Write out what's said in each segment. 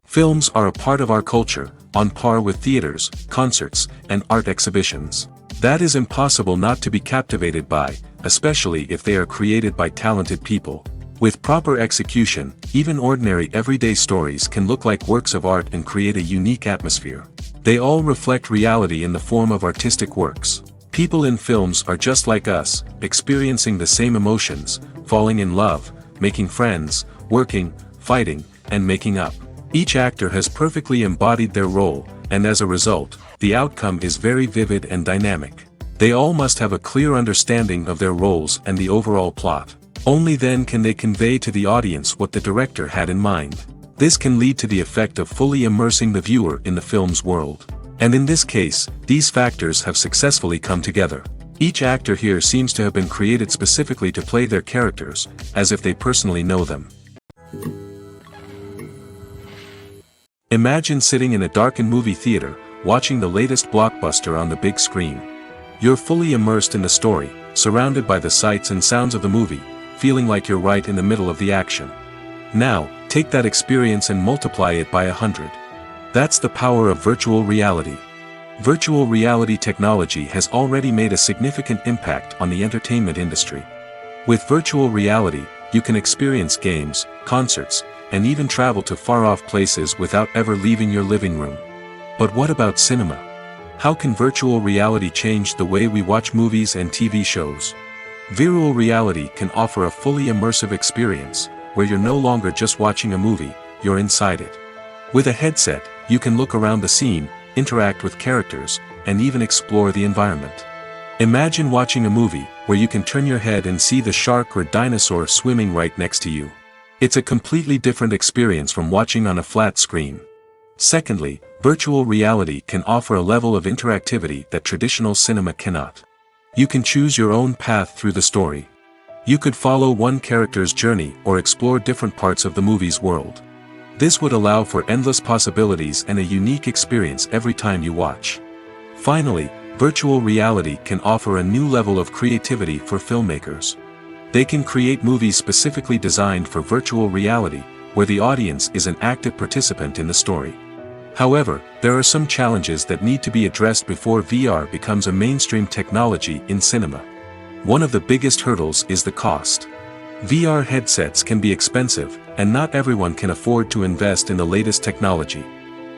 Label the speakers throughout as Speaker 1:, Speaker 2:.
Speaker 1: Films are a part of our culture, on par with theaters, concerts, and art exhibitions. That is impossible not to be captivated by, especially if they are created by talented people. With proper execution, even ordinary everyday stories can look like works of art and create a unique atmosphere. They all reflect reality in the form of artistic works. People in films are just like us, experiencing the same emotions, falling in love, making friends, working, fighting, and making up. Each actor has perfectly embodied their role, and as a result, the outcome is very vivid and dynamic. They all must have a clear understanding of their roles and the overall plot. Only then can they convey to the audience what the director had in mind. This can lead to the effect of fully immersing the viewer in the film's world. And in this case, these factors have successfully come together. Each actor here seems to have been created specifically to play their characters, as if they personally know them. Imagine sitting in a darkened movie theater, watching the latest blockbuster on the big screen. You're fully immersed in the story, surrounded by the sights and sounds of the movie, feeling like you're right in the middle of the action. Now, take that experience and multiply it by 100. That's the power of virtual reality. Virtual reality technology has already made a significant impact on the entertainment industry. With virtual reality, you can experience games, concerts, and even travel to far-off places without ever leaving your living room. But what about cinema? How can virtual reality change the way we watch movies and TV shows? Virtual reality can offer a fully immersive experience, where you're no longer just watching a movie, you're inside it. With a headset, you can look around the scene, interact with characters, and even explore the environment. Imagine watching a movie, where you can turn your head and see the shark or dinosaur swimming right next to you. It's a completely different experience from watching on a flat screen. Secondly, virtual reality can offer a level of interactivity that traditional cinema cannot. You can choose your own path through the story. You could follow one character's journey or explore different parts of the movie's world. This would allow for endless possibilities and a unique experience every time you watch. Finally, virtual reality can offer a new level of creativity for filmmakers. They can create movies specifically designed for virtual reality, where the audience is an active participant in the story. However, there are some challenges that need to be addressed before VR becomes a mainstream technology in cinema. One of the biggest hurdles is the cost. VR headsets can be expensive, and not everyone can afford to invest in the latest technology.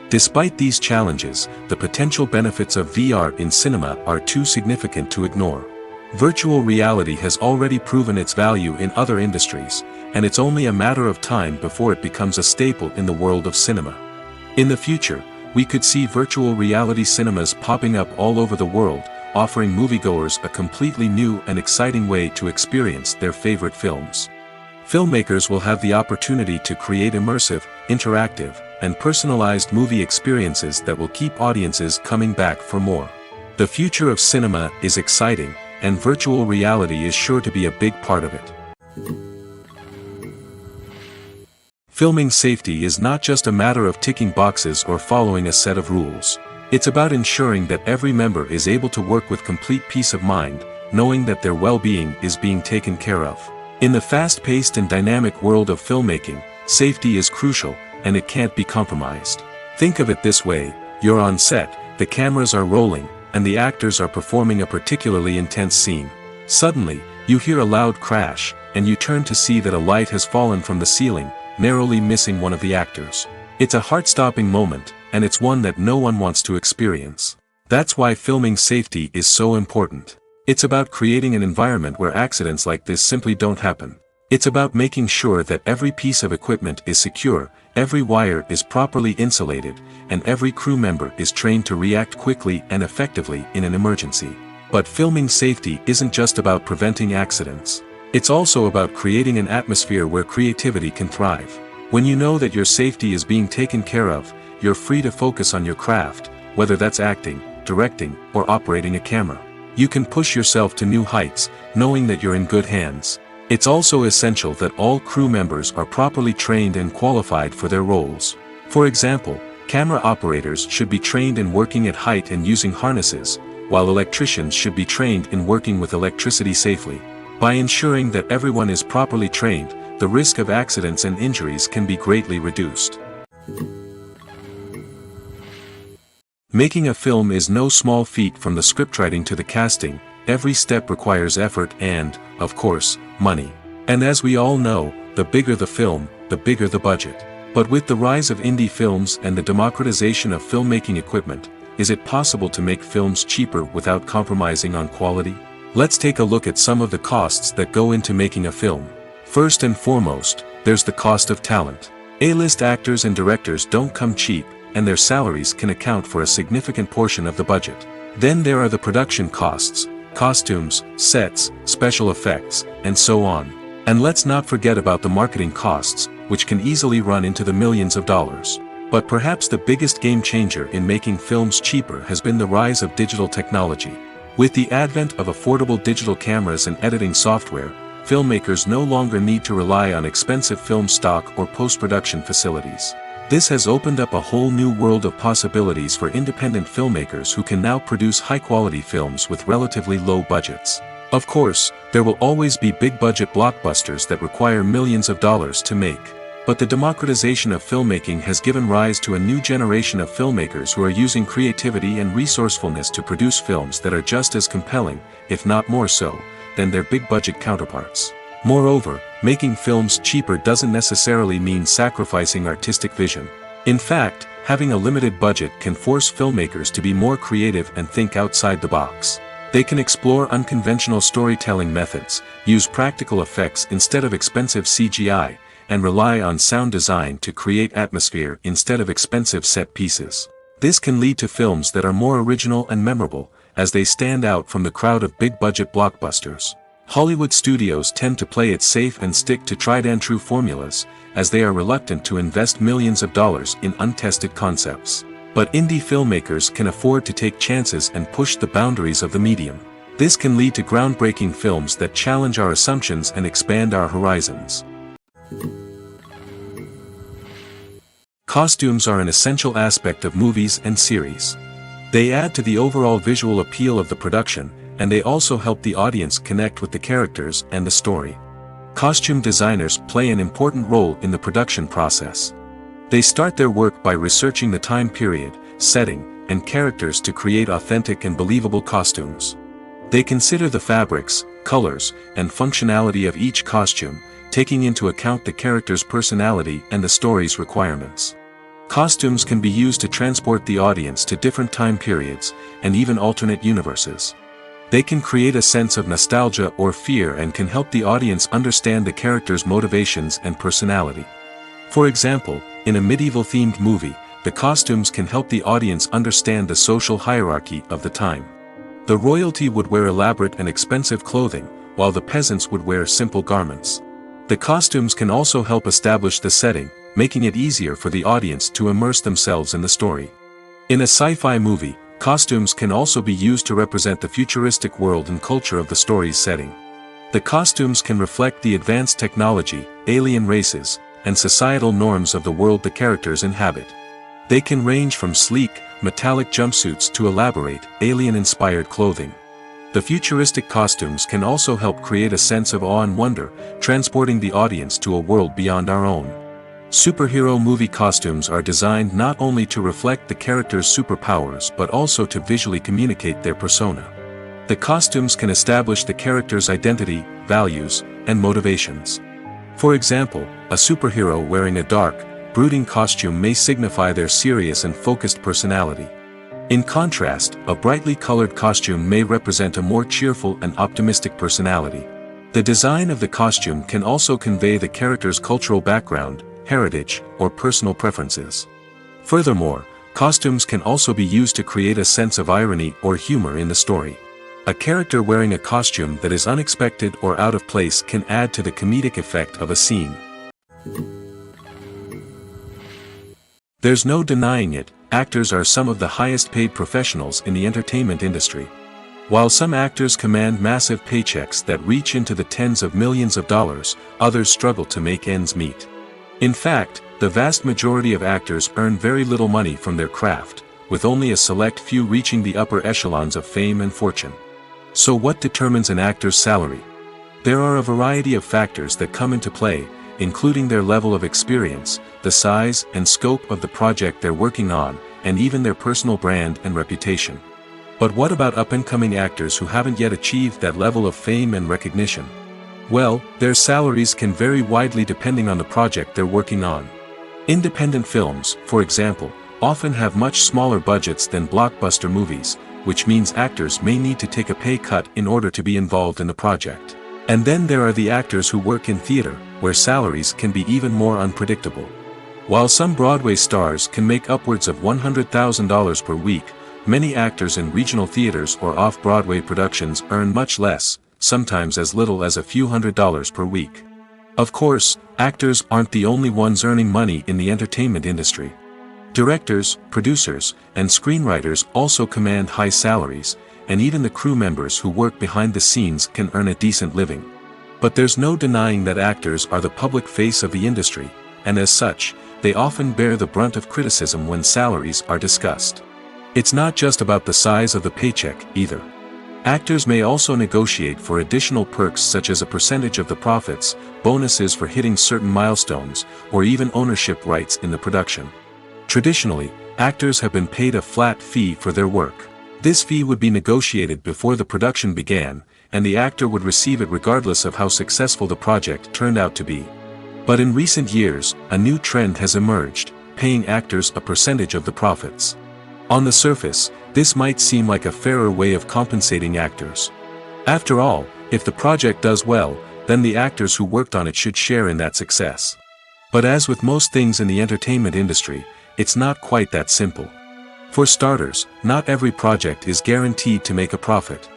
Speaker 1: Despite these challenges, the potential benefits of VR in cinema are too significant to ignore. Virtual reality has already proven its value in other industries, and it's only a matter of time before it becomes a staple in the world of cinema. In the future, we could see virtual reality cinemas popping up all over the world, offering moviegoers a completely new and exciting way to experience their favorite films. Filmmakers will have the opportunity to create immersive, interactive, and personalized movie experiences that will keep audiences coming back for more. The future of cinema is exciting, and virtual reality is sure to be a big part of it. Filming safety is not just a matter of ticking boxes or following a set of rules. It's about ensuring that every member is able to work with complete peace of mind, knowing that their well-being is being taken care of. In the fast-paced and dynamic world of filmmaking, safety is crucial, and it can't be compromised. Think of it this way: you're on set, the cameras are rolling, and the actors are performing a particularly intense scene. Suddenly, you hear a loud crash, and you turn to see that a light has fallen from the ceiling, narrowly missing one of the actors. It's a heart-stopping moment, and it's one that no one wants to experience. That's why filming safety is so important. It's about creating an environment where accidents like this simply don't happen. It's about making sure that every piece of equipment is secure, every wire is properly insulated, and every crew member is trained to react quickly and effectively in an emergency. But filming safety isn't just about preventing accidents. It's also about creating an atmosphere where creativity can thrive. When you know that your safety is being taken care of, you're free to focus on your craft, whether that's acting, directing, or operating a camera. You can push yourself to new heights, knowing that you're in good hands. It's also essential that all crew members are properly trained and qualified for their roles. For example, camera operators should be trained in working at height and using harnesses, while electricians should be trained in working with electricity safely. By ensuring that everyone is properly trained, the risk of accidents and injuries can be greatly reduced. Making a film is no small feat. From the scriptwriting to the casting, every step requires effort and, of course, money. And as we all know, the bigger the film, the bigger the budget. But with the rise of indie films and the democratization of filmmaking equipment, is it possible to make films cheaper without compromising on quality? Let's take a look at some of the costs that go into making a film. First and foremost, there's the cost of talent. A-list actors and directors don't come cheap, and their salaries can account for a significant portion of the budget. Then there are the production costs, costumes, sets, special effects, and so on. And let's not forget about the marketing costs, which can easily run into the millions of dollars. But perhaps the biggest game changer in making films cheaper has been the rise of digital technology. With the advent of affordable digital cameras and editing software, filmmakers no longer need to rely on expensive film stock or post-production facilities. This has opened up a whole new world of possibilities for independent filmmakers who can now produce high-quality films with relatively low budgets. Of course, there will always be big-budget blockbusters that require millions of dollars to make. But the democratization of filmmaking has given rise to a new generation of filmmakers who are using creativity and resourcefulness to produce films that are just as compelling, if not more so, than their big-budget counterparts. Moreover, making films cheaper doesn't necessarily mean sacrificing artistic vision. In fact, having a limited budget can force filmmakers to be more creative and think outside the box. They can explore unconventional storytelling methods, use practical effects instead of expensive CGI, and rely on sound design to create atmosphere instead of expensive set pieces. This can lead to films that are more original and memorable, as they stand out from the crowd of big-budget blockbusters. Hollywood studios tend to play it safe and stick to tried-and-true formulas, as they are reluctant to invest millions of dollars in untested concepts. But indie filmmakers can afford to take chances and push the boundaries of the medium. This can lead to groundbreaking films that challenge our assumptions and expand our horizons. Costumes are an essential aspect of movies and series. They add to the overall visual appeal of the production, and they also help the audience connect with the characters and the story. Costume designers play an important role in the production process. They start their work by researching the time period, setting, and characters to create authentic and believable costumes. They consider the fabrics, colors, and functionality of each costume, taking into account the character's personality and the story's requirements. Costumes can be used to transport the audience to different time periods, and even alternate universes. They can create a sense of nostalgia or fear and can help the audience understand the character's motivations and personality. For example, in a medieval-themed movie, the costumes can help the audience understand the social hierarchy of the time. The royalty would wear elaborate and expensive clothing, while the peasants would wear simple garments. The costumes can also help establish the setting, making it easier for the audience to immerse themselves in the story. In a sci-fi movie, costumes can also be used to represent the futuristic world and culture of the story's setting. The costumes can reflect the advanced technology, alien races, and societal norms of the world the characters inhabit. They can range from sleek, metallic jumpsuits to elaborate, alien-inspired clothing. The futuristic costumes can also help create a sense of awe and wonder, transporting the audience to a world beyond our own. Superhero movie costumes are designed not only to reflect the character's superpowers but also to visually communicate their persona. The costumes can establish the character's identity, values, and motivations. For example, a superhero wearing a dark, brooding costume may signify their serious and focused personality. In contrast, a brightly colored costume may represent a more cheerful and optimistic personality. The design of the costume can also convey the character's cultural background, heritage, or personal preferences. Furthermore, costumes can also be used to create a sense of irony or humor in the story. A character wearing a costume that is unexpected or out of place can add to the comedic effect of a scene. There's no denying it, actors are some of the highest paid professionals in the entertainment industry. While some actors command massive paychecks that reach into the tens of millions of dollars, others struggle to make ends meet. In fact, the vast majority of actors earn very little money from their craft, with only a select few reaching the upper echelons of fame and fortune. So what determines an actor's salary? There are a variety of factors that come into play, including their level of experience, the size and scope of the project they're working on, and even their personal brand and reputation. But what about up-and-coming actors who haven't yet achieved that level of fame and recognition? Well, their salaries can vary widely depending on the project they're working on. Independent films, for example, often have much smaller budgets than blockbuster movies, which means actors may need to take a pay cut in order to be involved in the project. And then there are the actors who work in theater, where salaries can be even more unpredictable. While some Broadway stars can make upwards of $100,000 per week, many actors in regional theaters or off-Broadway productions earn much less, sometimes as little as a few $100s per week. Of course, actors aren't the only ones earning money in the entertainment industry. Directors, producers, and screenwriters also command high salaries, and even the crew members who work behind the scenes can earn a decent living. But there's no denying that actors are the public face of the industry, and as such, they often bear the brunt of criticism when salaries are discussed. It's not just about the size of the paycheck, either. Actors may also negotiate for additional perks such as a percentage of the profits, bonuses for hitting certain milestones, or even ownership rights in the production. Traditionally, actors have been paid a flat fee for their work. This fee would be negotiated before the production began, and the actor would receive it regardless of how successful the project turned out to be. But in recent years, a new trend has emerged, paying actors a percentage of the profits. On the surface, this might seem like a fairer way of compensating actors. After all, if the project does well, then the actors who worked on it should share in that success. But as with most things in the entertainment industry, it's not quite that simple. For starters, not every project is guaranteed to make a profit.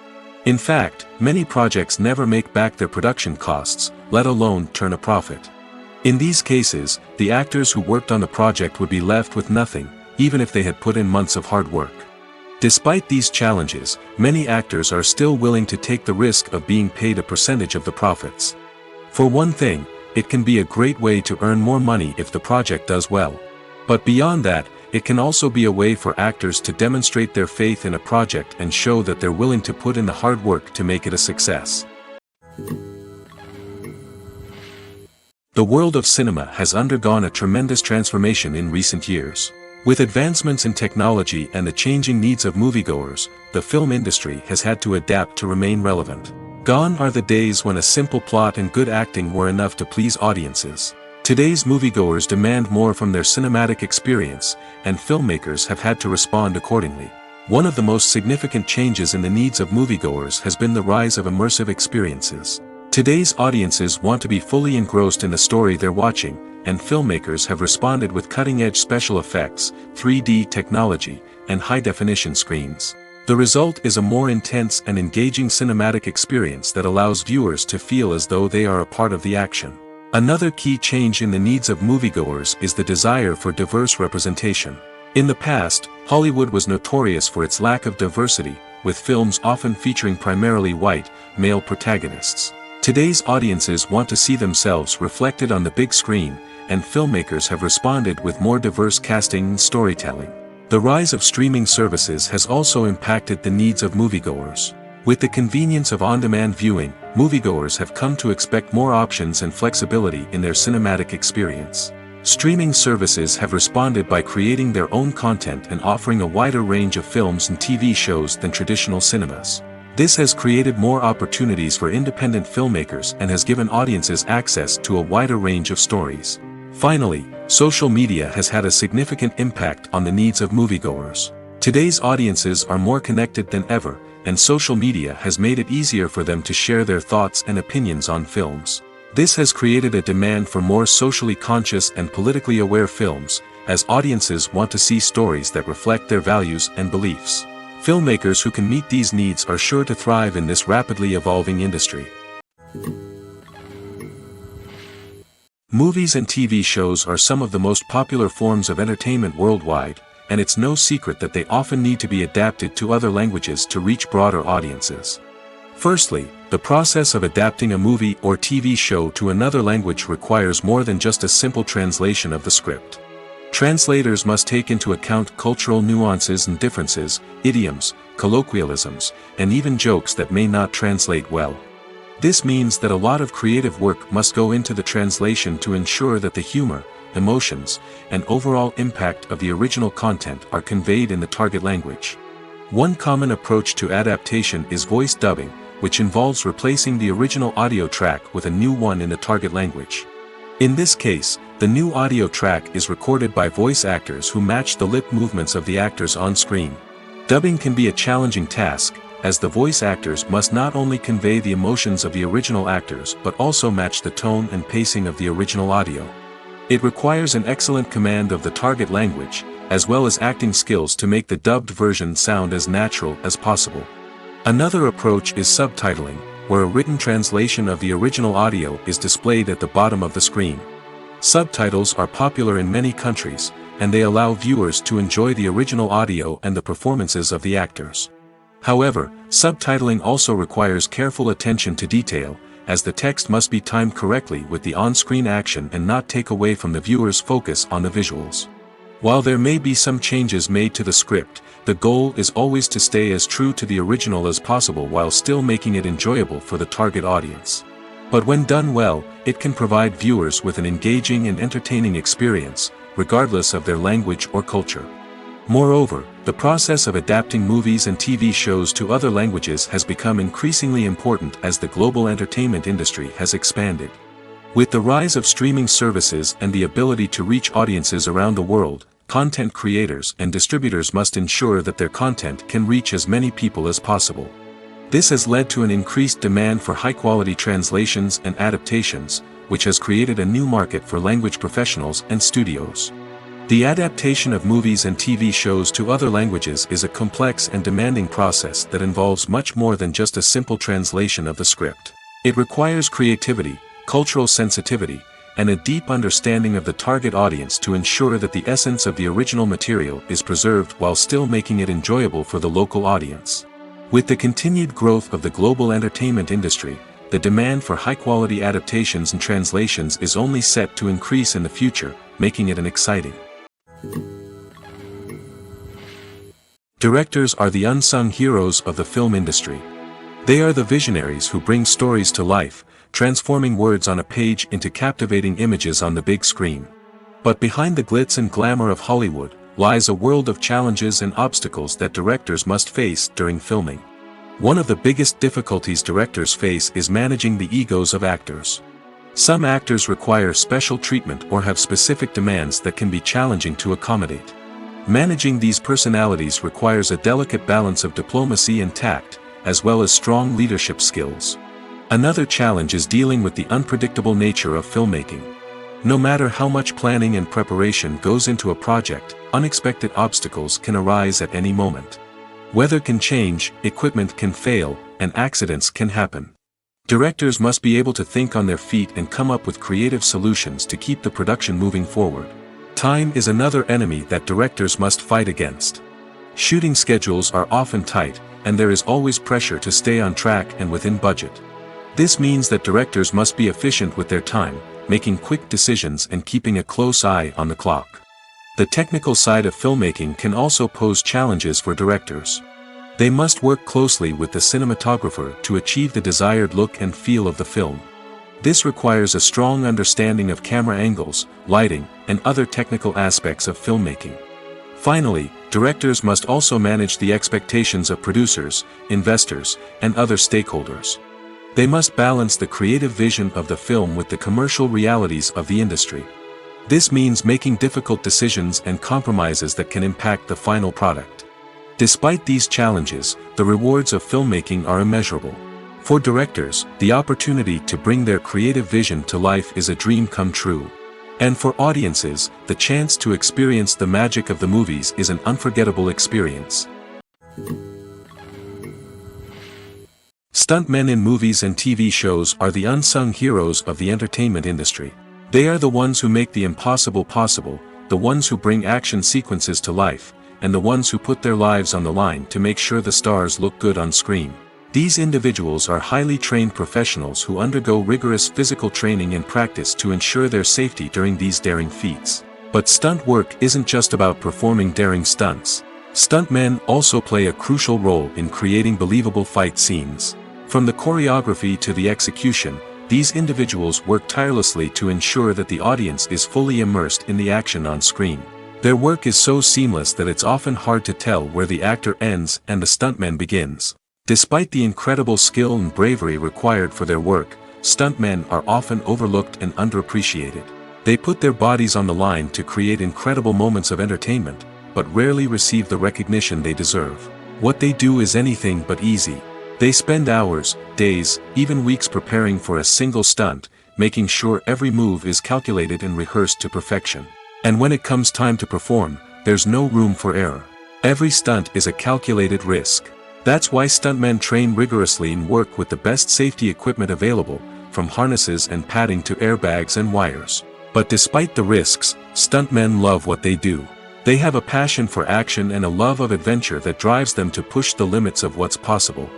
Speaker 1: In fact, many projects never make back their production costs, let alone turn a profit. In these cases, the actors who worked on the project would be left with nothing, even if they had put in months of hard work. Despite these challenges, many actors are still willing to take the risk of being paid a percentage of the profits. For one thing, it can be a great way to earn more money if the project does well. But beyond that, it can also be a way for actors to demonstrate their faith in a project and show that they're willing to put in the hard work to make it a success. The world of cinema has undergone a tremendous transformation in recent years. With advancements in technology and the changing needs of moviegoers, the film industry has had to adapt to remain relevant. Gone are the days when a simple plot and good acting were enough to please audiences. Today's moviegoers demand more from their cinematic experience, and filmmakers have had to respond accordingly. One of the most significant changes in the needs of moviegoers has been the rise of immersive experiences. Today's audiences want to be fully engrossed in the story they're watching, and filmmakers have responded with cutting-edge special effects, 3D technology, and high-definition screens. The result is a more intense and engaging cinematic experience that allows viewers to feel as though they are a part of the action. Another key change in the needs of moviegoers is the desire for diverse representation. In the past, Hollywood was notorious for its lack of diversity, with films often featuring primarily white, male protagonists. Today's audiences want to see themselves reflected on the big screen, and filmmakers have responded with more diverse casting and storytelling. The rise of streaming services has also impacted the needs of moviegoers. With the convenience of on-demand viewing, moviegoers have come to expect more options and flexibility in their cinematic experience. Streaming services have responded by creating their own content and offering a wider range of films and TV shows than traditional cinemas. This has created more opportunities for independent filmmakers and has given audiences access to a wider range of stories. Finally, social media has had a significant impact on the needs of moviegoers. Today's audiences are more connected than ever, and social media has made it easier for them to share their thoughts and opinions on films. This has created a demand for more socially conscious and politically aware films, as audiences want to see stories that reflect their values and beliefs. Filmmakers who can meet these needs are sure to thrive in this rapidly evolving industry. Movies and TV shows are some of the most popular forms of entertainment worldwide, and it's no secret that they often need to be adapted to other languages to reach broader audiences. Firstly, the process of adapting a movie or TV show to another language requires more than just a simple translation of the script. Translators must take into account cultural nuances and differences, idioms, colloquialisms, and even jokes that may not translate well. This means that a lot of creative work must go into the translation to ensure that the humor, emotions, and overall impact of the original content are conveyed in the target language. One common approach to adaptation is voice dubbing, which involves replacing the original audio track with a new one in the target language. In this case, the new audio track is recorded by voice actors who match the lip movements of the actors on screen. Dubbing can be a challenging task, as the voice actors must not only convey the emotions of the original actors but also match the tone and pacing of the original audio. It requires an excellent command of the target language, as well as acting skills to make the dubbed version sound as natural as possible. Another approach is subtitling, where a written translation of the original audio is displayed at the bottom of the screen. Subtitles are popular in many countries, and they allow viewers to enjoy the original audio and the performances of the actors. However, subtitling also requires careful attention to detail, as the text must be timed correctly with the on-screen action and not take away from the viewer's focus on the visuals. While there may be some changes made to the script, the goal is always to stay as true to the original as possible while still making it enjoyable for the target audience. But when done well, it can provide viewers with an engaging and entertaining experience, regardless of their language or culture. Moreover, the process of adapting movies and TV shows to other languages has become increasingly important as the global entertainment industry has expanded. With the rise of streaming services and the ability to reach audiences around the world, content creators and distributors must ensure that their content can reach as many people as possible. This has led to an increased demand for high-quality translations and adaptations, which has created a new market for language professionals and studios. The adaptation of movies and TV shows to other languages is a complex and demanding process that involves much more than just a simple translation of the script. It requires creativity, cultural sensitivity, and a deep understanding of the target audience to ensure that the essence of the original material is preserved while still making it enjoyable for the local audience. With the continued growth of the global entertainment industry, the demand for high-quality adaptations and translations is only set to increase in the future, making it exciting. Directors are the unsung heroes of the film industry. They are the visionaries who bring stories to life, transforming words on a page into captivating images on the big screen. But behind the glitz and glamour of Hollywood, lies a world of challenges and obstacles that directors must face during filming. One of the biggest difficulties directors face is managing the egos of actors. Some actors require special treatment or have specific demands that can be challenging to accommodate. Managing these personalities requires a delicate balance of diplomacy and tact, as well as strong leadership skills. Another challenge is dealing with the unpredictable nature of filmmaking. No matter how much planning and preparation goes into a project, unexpected obstacles can arise at any moment. Weather can change, equipment can fail, and accidents can happen. Directors must be able to think on their feet and come up with creative solutions to keep the production moving forward. Time is another enemy that directors must fight against. Shooting schedules are often tight, and there is always pressure to stay on track and within budget. This means that directors must be efficient with their time, making quick decisions and keeping a close eye on the clock. The technical side of filmmaking can also pose challenges for directors. They must work closely with the cinematographer to achieve the desired look and feel of the film. This requires a strong understanding of camera angles, lighting, and other technical aspects of filmmaking. Finally, directors must also manage the expectations of producers, investors, and other stakeholders. They must balance the creative vision of the film with the commercial realities of the industry. This means making difficult decisions and compromises that can impact the final product. Despite these challenges, the rewards of filmmaking are immeasurable. For directors, the opportunity to bring their creative vision to life is a dream come true. And for audiences, the chance to experience the magic of the movies is an unforgettable experience. Stuntmen in movies and TV shows are the unsung heroes of the entertainment industry. They are the ones who make the impossible possible, the ones who bring action sequences to life, and the ones who put their lives on the line to make sure the stars look good on screen. These individuals are highly trained professionals who undergo rigorous physical training and practice to ensure their safety during these daring feats. But stunt work isn't just about performing daring stunts. Stuntmen also play a crucial role in creating believable fight scenes. From the choreography to the execution, These individuals work tirelessly to ensure that the audience is fully immersed in the action on screen. Their work is so seamless that it's often hard to tell where the actor ends and the stuntman begins. Despite the incredible skill and bravery required for their work, stuntmen are often overlooked and underappreciated. They put their bodies on the line to create incredible moments of entertainment, but rarely receive the recognition they deserve. What they do is anything but easy. They spend hours, days, even weeks preparing for a single stunt, making sure every move is calculated and rehearsed to perfection. And when it comes time to perform, there's no room for error. Every stunt is a calculated risk. That's why stuntmen train rigorously and work with the best safety equipment available, from harnesses and padding to airbags and wires. But despite the risks, stuntmen love what they do. They have a passion for action and a love of adventure that drives them to push the limits of what's possible.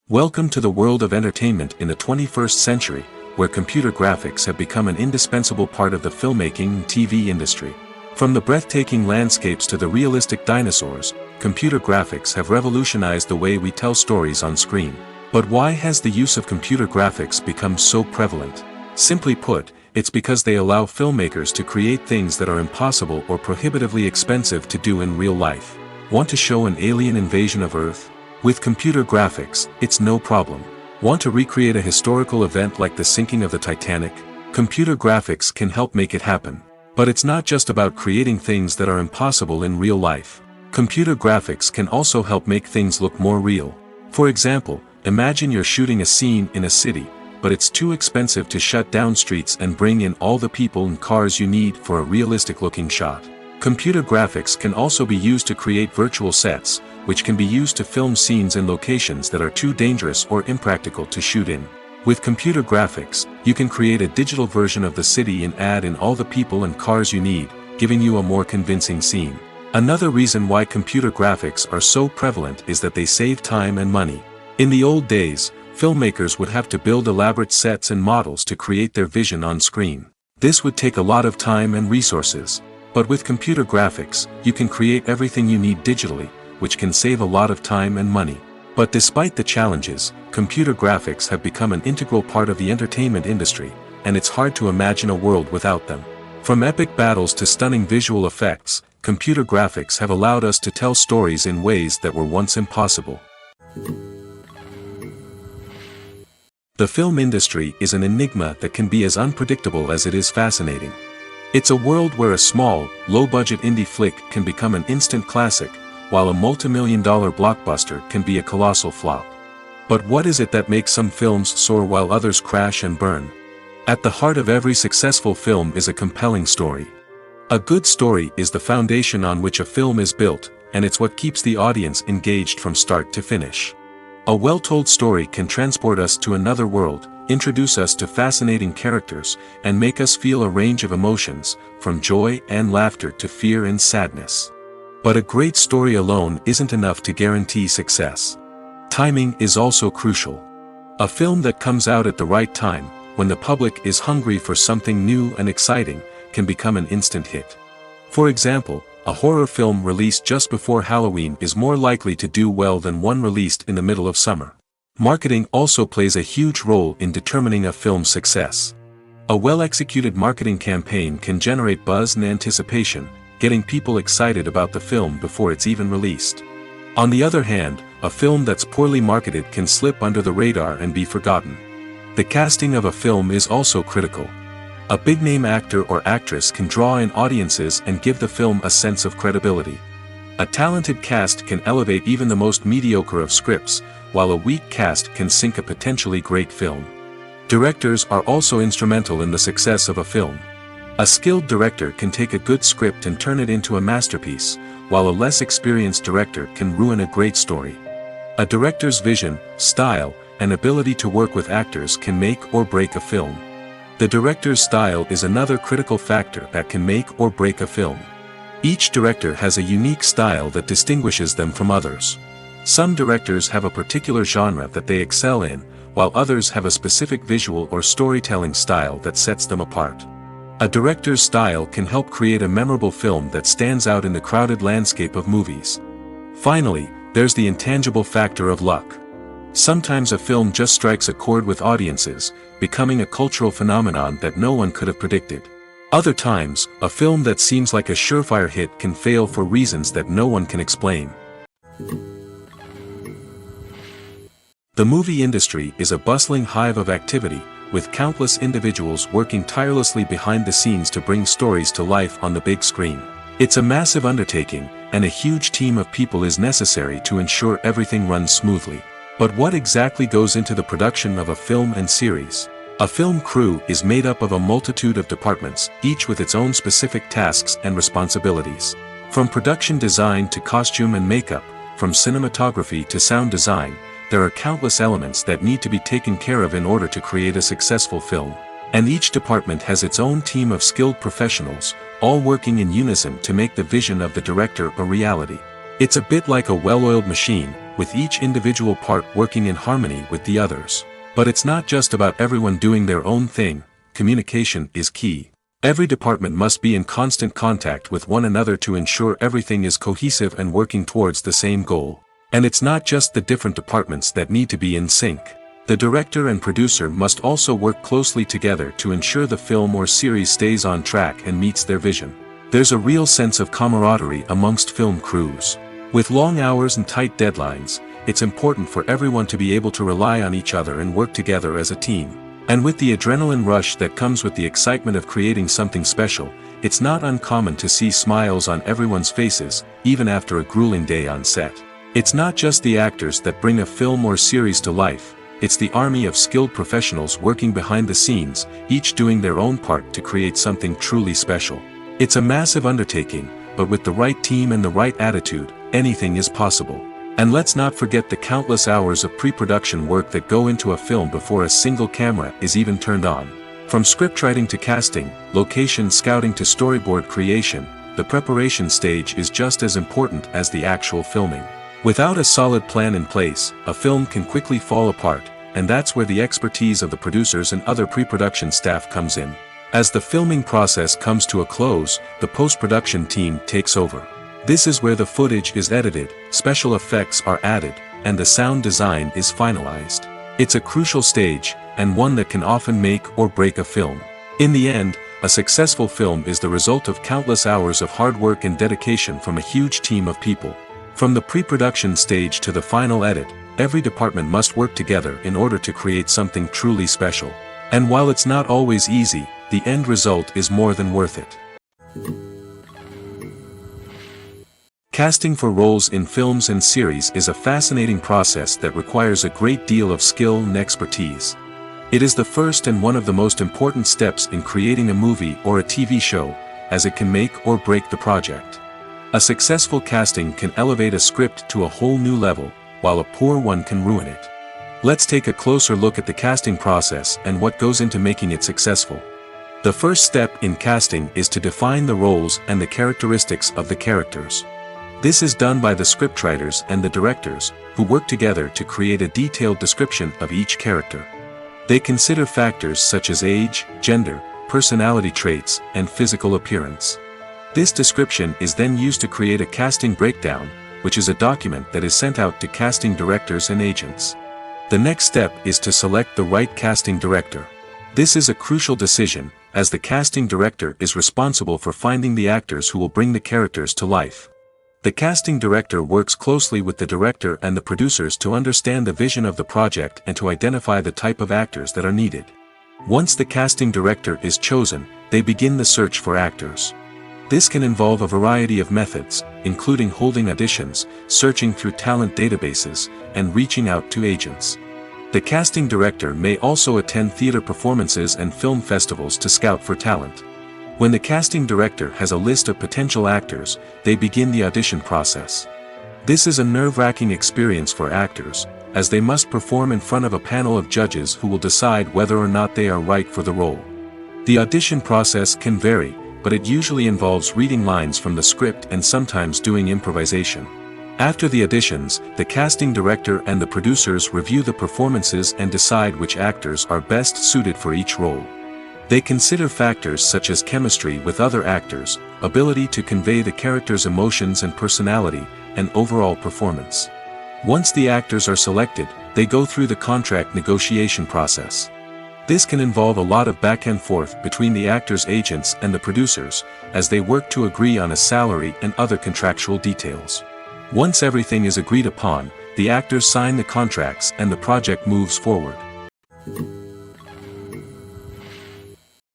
Speaker 1: Welcome to the world of entertainment in the 21st century, where computer graphics have become an indispensable part of the filmmaking and TV industry. From the breathtaking landscapes to the realistic dinosaurs, computer graphics have revolutionized the way we tell stories on screen. But why has the use of computer graphics become so prevalent? Simply put, it's because they allow filmmakers to create things that are impossible or prohibitively expensive to do in real life. Want to show an alien invasion of Earth? With computer graphics, it's no problem. Want to recreate a historical event like the sinking of the Titanic? Computer graphics can help make it happen. But it's not just about creating things that are impossible in real life. Computer graphics can also help make things look more real. For example, imagine you're shooting a scene in a city, but it's too expensive to shut down streets and bring in all the people and cars you need for a realistic-looking shot. Computer graphics can also be used to create virtual sets, which can be used to film scenes in locations that are too dangerous or impractical to shoot in. With computer graphics, you can create a digital version of the city and add in all the people and cars you need, giving you a more convincing scene. Another reason why computer graphics are so prevalent is that they save time and money. In the old days, filmmakers would have to build elaborate sets and models to create their vision on screen. This would take a lot of time and resources. But with computer graphics, you can create everything you need digitally, which can save a lot of time and money. But despite the challenges, computer graphics have become an integral part of the entertainment industry, and it's hard to imagine a world without them. From epic battles to stunning visual effects, computer graphics have allowed us to tell stories in ways that were once impossible. The film industry is an enigma that can be as unpredictable as it is fascinating. It's a world where a small, low-budget indie flick can become an instant classic, while a multi-million-dollar blockbuster can be a colossal flop. But what is it that makes some films soar while others crash and burn? At the heart of every successful film is a compelling story. A good story is the foundation on which a film is built, and it's what keeps the audience engaged from start to finish. A well-told story can transport us to another world, introduce us to fascinating characters, and make us feel a range of emotions, from joy and laughter to fear and sadness. But a great story alone isn't enough to guarantee success. Timing is also crucial. A film that comes out at the right time, when the public is hungry for something new and exciting, can become an instant hit. For example, a horror film released just before Halloween is more likely to do well than one released in the middle of summer. Marketing also plays a huge role in determining a film's success. A well-executed marketing campaign can generate buzz and anticipation, getting people excited about the film before it's even released. On the other hand, a film that's poorly marketed can slip under the radar and be forgotten. The casting of a film is also critical. A big-name actor or actress can draw in audiences and give the film a sense of credibility. A talented cast can elevate even the most mediocre of scripts, while a weak cast can sink a potentially great film. Directors are also instrumental in the success of a film. A skilled director can take a good script and turn it into a masterpiece, while a less experienced director can ruin a great story. A director's vision, style, and ability to work with actors can make or break a film. The director's style is another critical factor that can make or break a film. Each director has a unique style that distinguishes them from others. Some directors have a particular genre that they excel in, while others have a specific visual or storytelling style that sets them apart. A director's style can help create a memorable film that stands out in the crowded landscape of movies. Finally, there's the intangible factor of luck. Sometimes a film just strikes a chord with audiences, becoming a cultural phenomenon that no one could have predicted. Other times, a film that seems like a surefire hit can fail for reasons that no one can explain. The movie industry is a bustling hive of activity, with countless individuals working tirelessly behind the scenes to bring stories to life on the big screen. It's a massive undertaking, and a huge team of people is necessary to ensure everything runs smoothly. But what exactly goes into the production of a film and series? A film crew is made up of a multitude of departments, each with its own specific tasks and responsibilities. From production design to costume and makeup, from cinematography to sound design, there are countless elements that need to be taken care of in order to create a successful film. And each department has its own team of skilled professionals, all working in unison to make the vision of the director a reality. It's a bit like a well-oiled machine, with each individual part working in harmony with the others. But it's not just about everyone doing their own thing. Communication is key. Every department must be in constant contact with one another to ensure everything is cohesive and working towards the same goal. And it's not just the different departments that need to be in sync. The director and producer must also work closely together to ensure the film or series stays on track and meets their vision. There's a real sense of camaraderie amongst film crews. With long hours and tight deadlines, it's important for everyone to be able to rely on each other and work together as a team. And with the adrenaline rush that comes with the excitement of creating something special, it's not uncommon to see smiles on everyone's faces, even after a grueling day on set. It's not just the actors that bring a film or series to life, it's the army of skilled professionals working behind the scenes, each doing their own part to create something truly special. It's a massive undertaking, but with the right team and the right attitude, anything is possible. And let's not forget the countless hours of pre-production work that go into a film before a single camera is even turned on. From scriptwriting to casting, location scouting to storyboard creation, the preparation stage is just as important as the actual filming. Without a solid plan in place, a film can quickly fall apart, and that's where the expertise of the producers and other pre-production staff comes in. As the filming process comes to a close, the post-production team takes over. This is where the footage is edited, special effects are added, and the sound design is finalized. It's a crucial stage, and one that can often make or break a film. In the end, a successful film is the result of countless hours of hard work and dedication from a huge team of people. From the pre-production stage to the final edit, every department must work together in order to create something truly special. And while it's not always easy, the end result is more than worth it. Casting for roles in films and series is a fascinating process that requires a great deal of skill and expertise. It is the first and one of the most important steps in creating a movie or a TV show, as it can make or break the project. A successful casting can elevate a script to a whole new level, while a poor one can ruin it. Let's take a closer look at the casting process and what goes into making it successful. The first step in casting is to define the roles and the characteristics of the characters. This is done by the scriptwriters and the directors, who work together to create a detailed description of each character. They consider factors such as age, gender, personality traits, and physical appearance. This description is then used to create a casting breakdown, which is a document that is sent out to casting directors and agents. The next step is to select the right casting director. This is a crucial decision, as the casting director is responsible for finding the actors who will bring the characters to life. The casting director works closely with the director and the producers to understand the vision of the project and to identify the type of actors that are needed. Once the casting director is chosen, they begin the search for actors. This can involve a variety of methods, including holding auditions, searching through talent databases, and reaching out to agents. The casting director may also attend theater performances and film festivals to scout for talent. When the casting director has a list of potential actors, they begin the audition process. This is a nerve-wracking experience for actors, as they must perform in front of a panel of judges who will decide whether or not they are right for the role. The audition process can vary, but it usually involves reading lines from the script and sometimes doing improvisation. After the auditions, the casting director and the producers review the performances and decide which actors are best suited for each role. They consider factors such as chemistry with other actors, ability to convey the character's emotions and personality, and overall performance. Once the actors are selected, they go through the contract negotiation process. This can involve a lot of back and forth between the actors' agents and the producers, as they work to agree on a salary and other contractual details. Once everything is agreed upon, the actors sign the contracts and the project moves forward.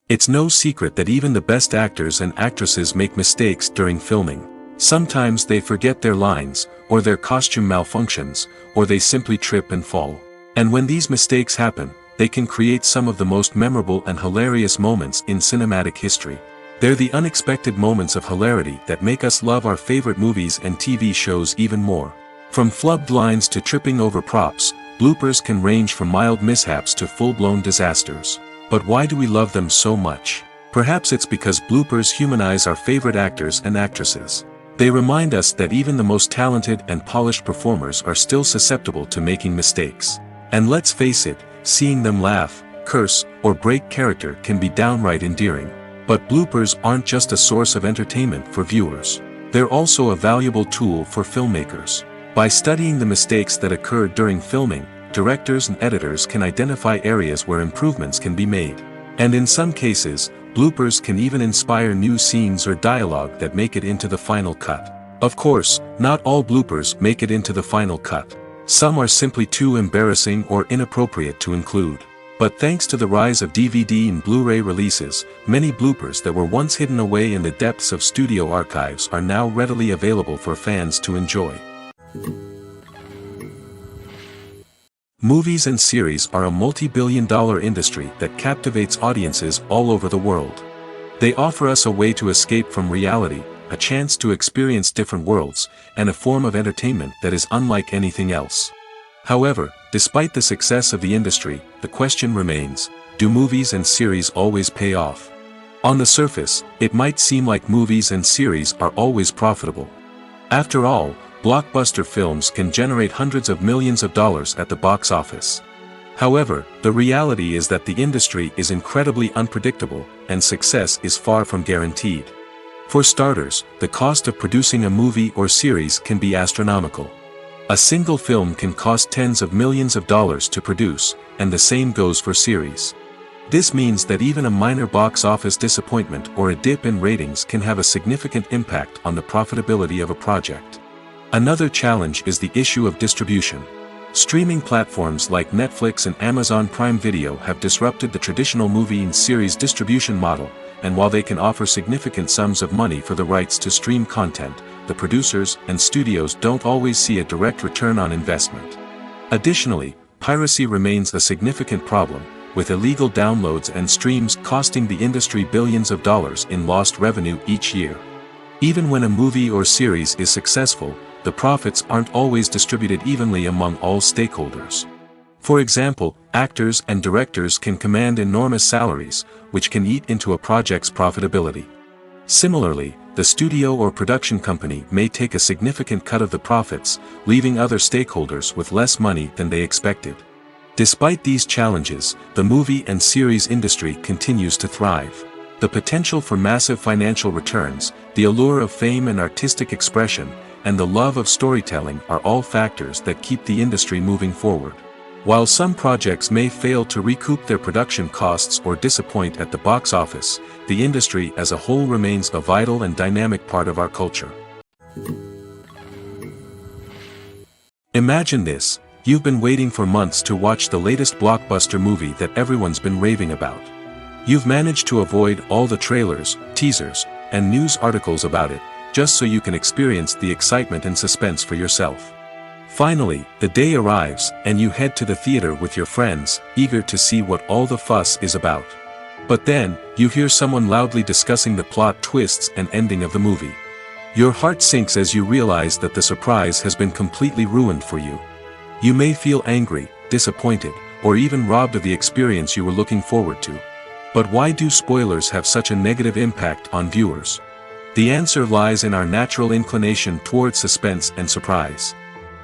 Speaker 1: It's no secret that even the best actors and actresses make mistakes during filming. Sometimes they forget their lines, or their costume malfunctions, or they simply trip and fall. And when these mistakes happen, they can create some of the most memorable and hilarious moments in cinematic history. They're the unexpected moments of hilarity that make us love our favorite movies and TV shows even more. From flubbed lines to tripping over props, bloopers can range from mild mishaps to full-blown disasters. But why do we love them so much? Perhaps it's because bloopers humanize our favorite actors and actresses. They remind us that even the most talented and polished performers are still susceptible to making mistakes. And let's face it, seeing them laugh, curse, or break character can be downright endearing. But bloopers aren't just a source of entertainment for viewers. They're also a valuable tool for filmmakers. By studying the mistakes that occur during filming, directors and editors can identify areas where improvements can be made. And in some cases, bloopers can even inspire new scenes or dialogue that make it into the final cut. Of course, not all bloopers make it into the final cut. Some are simply too embarrassing or inappropriate to include. But thanks to the rise of DVD and Blu-ray releases, many bloopers that were once hidden away in the depths of studio archives are now readily available for fans to enjoy. Movies and series are a multi-billion-dollar industry that captivates audiences all over the world. They offer us a way to escape from reality, a chance to experience different worlds, and a form of entertainment that is unlike anything else. However, despite the success of the industry, the question remains, do movies and series always pay off? On the surface, it might seem like movies and series are always profitable. After all, blockbuster films can generate hundreds of millions of dollars at the box office. However, the reality is that the industry is incredibly unpredictable, and success is far from guaranteed. For starters, the cost of producing a movie or series can be astronomical. A single film can cost tens of millions of dollars to produce, and the same goes for series. This means that even a minor box office disappointment or a dip in ratings can have a significant impact on the profitability of a project. Another challenge is the issue of distribution. Streaming platforms like Netflix and Amazon Prime Video have disrupted the traditional movie and series distribution model, and while they can offer significant sums of money for the rights to stream content, the producers and studios don't always see a direct return on investment. Additionally, piracy remains a significant problem, with illegal downloads and streams costing the industry billions of dollars in lost revenue each year. Even when a movie or series is successful, the profits aren't always distributed evenly among all stakeholders. For example, actors and directors can command enormous salaries, which can eat into a project's profitability. Similarly, the studio or production company may take a significant cut of the profits, leaving other stakeholders with less money than they expected. Despite these challenges, the movie and series industry continues to thrive. The potential for massive financial returns, the allure of fame and artistic expression, and the love of storytelling are all factors that keep the industry moving forward. While some projects may fail to recoup their production costs or disappoint at the box office, the industry as a whole remains a vital and dynamic part of our culture. Imagine this: you've been waiting for months to watch the latest blockbuster movie that everyone's been raving about. You've managed to avoid all the trailers, teasers, and news articles about it, just so you can experience the excitement and suspense for yourself. Finally, the day arrives, and you head to the theater with your friends, eager to see what all the fuss is about. But then, you hear someone loudly discussing the plot twists and ending of the movie. Your heart sinks as you realize that the surprise has been completely ruined for you. You may feel angry, disappointed, or even robbed of the experience you were looking forward to. But why do spoilers have such a negative impact on viewers? The answer lies in our natural inclination toward suspense and surprise.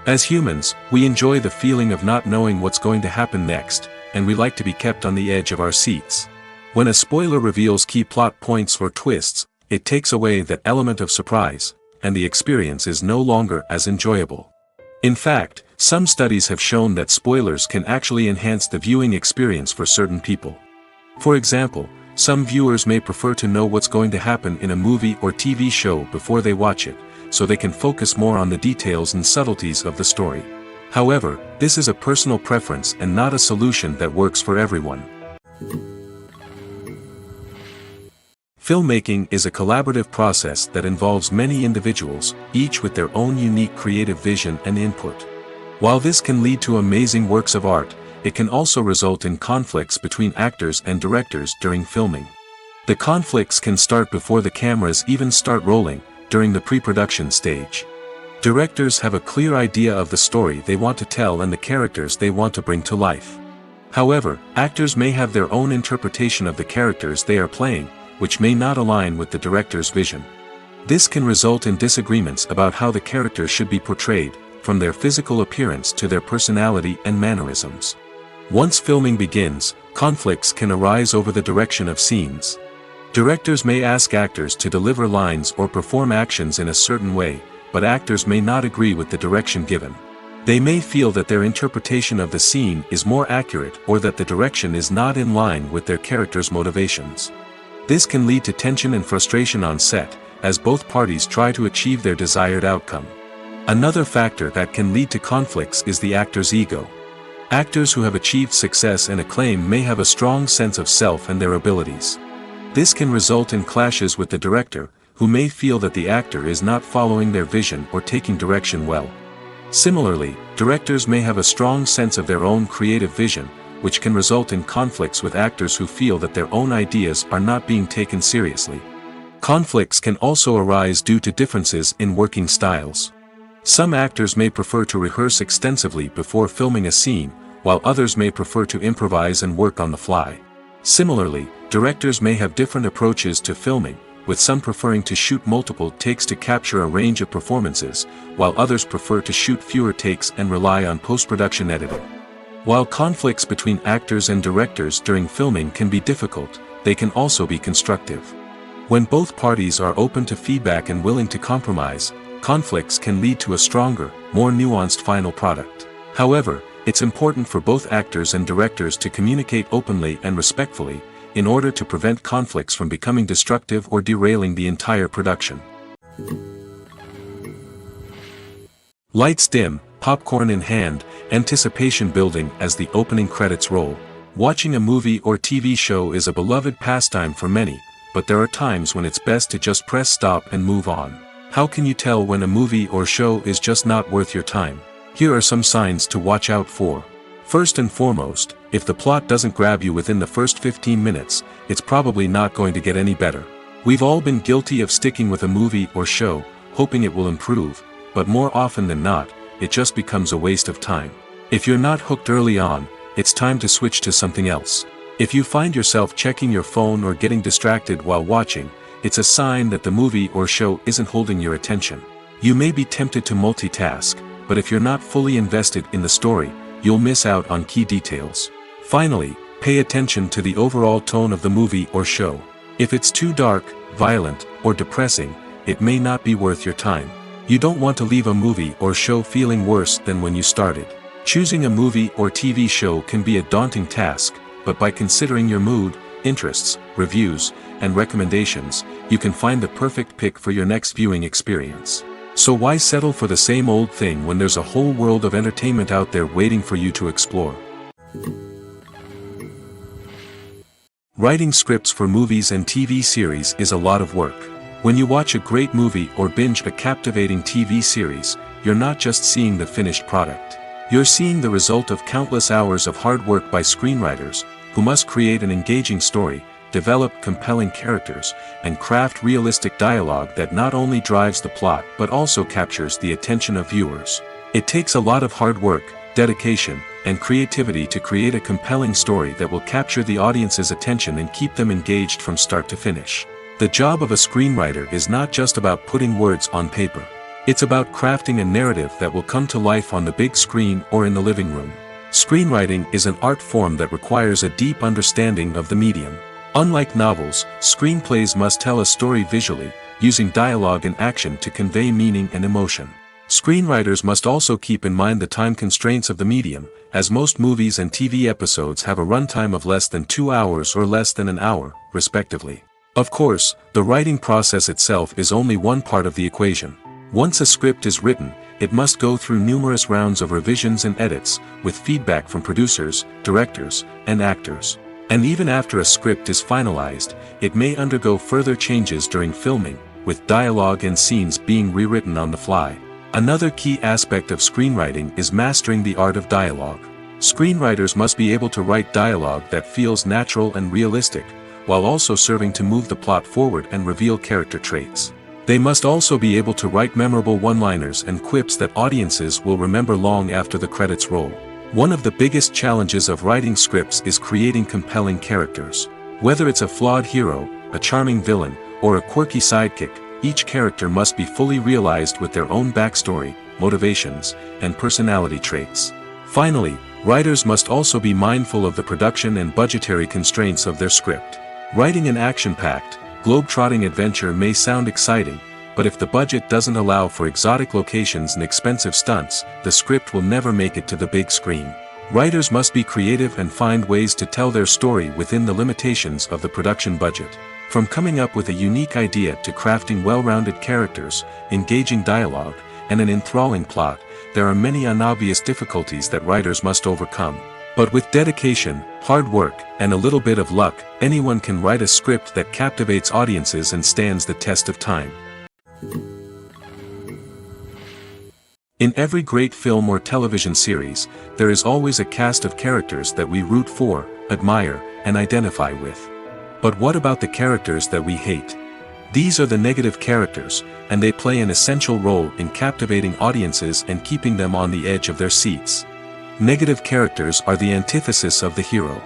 Speaker 1: As humans, we enjoy the feeling of not knowing what's going to happen next, and we like to be kept on the edge of our seats. When a spoiler reveals key plot points or twists, it takes away that element of surprise, and the experience is no longer as enjoyable. In fact, Some studies have shown that spoilers can actually enhance the viewing experience for certain people. For example, some viewers may prefer to know what's going to happen in a movie or TV show before they watch it, so they can focus more on the details and subtleties of the story. However, this is a personal preference and not a solution that works for everyone. Filmmaking is a collaborative process that involves many individuals, each with their own unique creative vision and input. While this can lead to amazing works of art, it can also result in conflicts between actors and directors during filming. The conflicts can start before the cameras even start rolling, during the pre-production stage. Directors have a clear idea of the story they want to tell and the characters they want to bring to life. However, actors may have their own interpretation of the characters they are playing, which may not align with the director's vision. This can result in disagreements about how the characters should be portrayed, from their physical appearance to their personality and mannerisms. Once filming begins, conflicts can arise over the direction of scenes. Directors may ask actors to deliver lines or perform actions in a certain way, but actors may not agree with the direction given. They may feel that their interpretation of the scene is more accurate or that the direction is not in line with their character's motivations. This can lead to tension and frustration on set, as both parties try to achieve their desired outcome. Another factor that can lead to conflicts is the actor's ego. Actors who have achieved success and acclaim may have a strong sense of self and their abilities. This can result in clashes with the director, who may feel that the actor is not following their vision or taking direction well. Similarly, directors may have a strong sense of their own creative vision, which can result in conflicts with actors who feel that their own ideas are not being taken seriously. Conflicts can also arise due to differences in working styles. Some actors may prefer to rehearse extensively before filming a scene, while others may prefer to improvise and work on the fly. Similarly, directors may have different approaches to filming, with some preferring to shoot multiple takes to capture a range of performances, while others prefer to shoot fewer takes and rely on post-production editing. While conflicts between actors and directors during filming can be difficult, they can also be constructive. When both parties are open to feedback and willing to compromise, conflicts can lead to a stronger, more nuanced final product. However, it's important for both actors and directors to communicate openly and respectfully, in order to prevent conflicts from becoming destructive or derailing the entire production. Lights dim, popcorn in hand, anticipation building as the opening credits roll. Watching a movie or TV show is a beloved pastime for many, but there are times when it's best to just press stop and move on. How can you tell when a movie or show is just not worth your time? Here are some signs to watch out for. First and foremost, if the plot doesn't grab you within the first 15 minutes, it's probably not going to get any better. We've all been guilty of sticking with a movie or show, hoping it will improve, but more often than not, it just becomes a waste of time. If you're not hooked early on, it's time to switch to something else. If you find yourself checking your phone or getting distracted while watching, it's a sign that the movie or show isn't holding your attention. You may be tempted to multitask, but if you're not fully invested in the story, you'll miss out on key details. Finally, pay attention to the overall tone of the movie or show. If it's too dark, violent, or depressing, it may not be worth your time. You don't want to leave a movie or show feeling worse than when you started. Choosing a movie or TV show can be a daunting task, but by considering your mood, interests, reviews, and recommendations, you can find the perfect pick for your next viewing experience. So why settle for the same old thing when there's a whole world of entertainment out there waiting for you to explore? Writing scripts for movies and TV series is a lot of work. When you watch a great movie or binge a captivating TV series, you're not just seeing the finished product. You're seeing the result of countless hours of hard work by screenwriters, who must create an engaging story, develop compelling characters, and craft realistic dialogue that not only drives the plot but also captures the attention of viewers. It takes a lot of hard work, dedication, and creativity to create a compelling story that will capture the audience's attention and keep them engaged from start to finish. The job of a screenwriter is not just about putting words on paper. It's about crafting a narrative that will come to life on the big screen or in the living room. Screenwriting is an art form that requires a deep understanding of the medium. Unlike novels, screenplays must tell a story visually, using dialogue and action to convey meaning and emotion. Screenwriters must also keep in mind the time constraints of the medium, as most movies and TV episodes have a runtime of less than 2 hours or less than an hour, respectively. Of course, the writing process itself is only one part of the equation. Once a script is written, it must go through numerous rounds of revisions and edits, with feedback from producers, directors, and actors. And even after a script is finalized, it may undergo further changes during filming, with dialogue and scenes being rewritten on the fly. Another key aspect of screenwriting is mastering the art of dialogue. Screenwriters must be able to write dialogue that feels natural and realistic, while also serving to move the plot forward and reveal character traits. They must also be able to write memorable one-liners and quips that audiences will remember long after the credits roll. One of the biggest challenges of writing scripts is creating compelling characters. Whether it's a flawed hero, a charming villain, or a quirky sidekick, each character must be fully realized with their own backstory, motivations, and personality traits. Finally, writers must also be mindful of the production and budgetary constraints of their script. Writing an action-packed, globe-trotting adventure may sound exciting, but if the budget doesn't allow for exotic locations and expensive stunts, the script will never make it to the big screen. Writers must be creative and find ways to tell their story within the limitations of the production budget. From coming up with a unique idea to crafting well-rounded characters, engaging dialogue, and an enthralling plot, there are many unobvious difficulties that writers must overcome. But with dedication, hard work, and a little bit of luck, anyone can write a script that captivates audiences and stands the test of time. In every great film or television series, there is always a cast of characters that we root for, admire, and identify with. But what about the characters that we hate? These are the negative characters, and they play an essential role in captivating audiences and keeping them on the edge of their seats. Negative characters are the antithesis of the hero.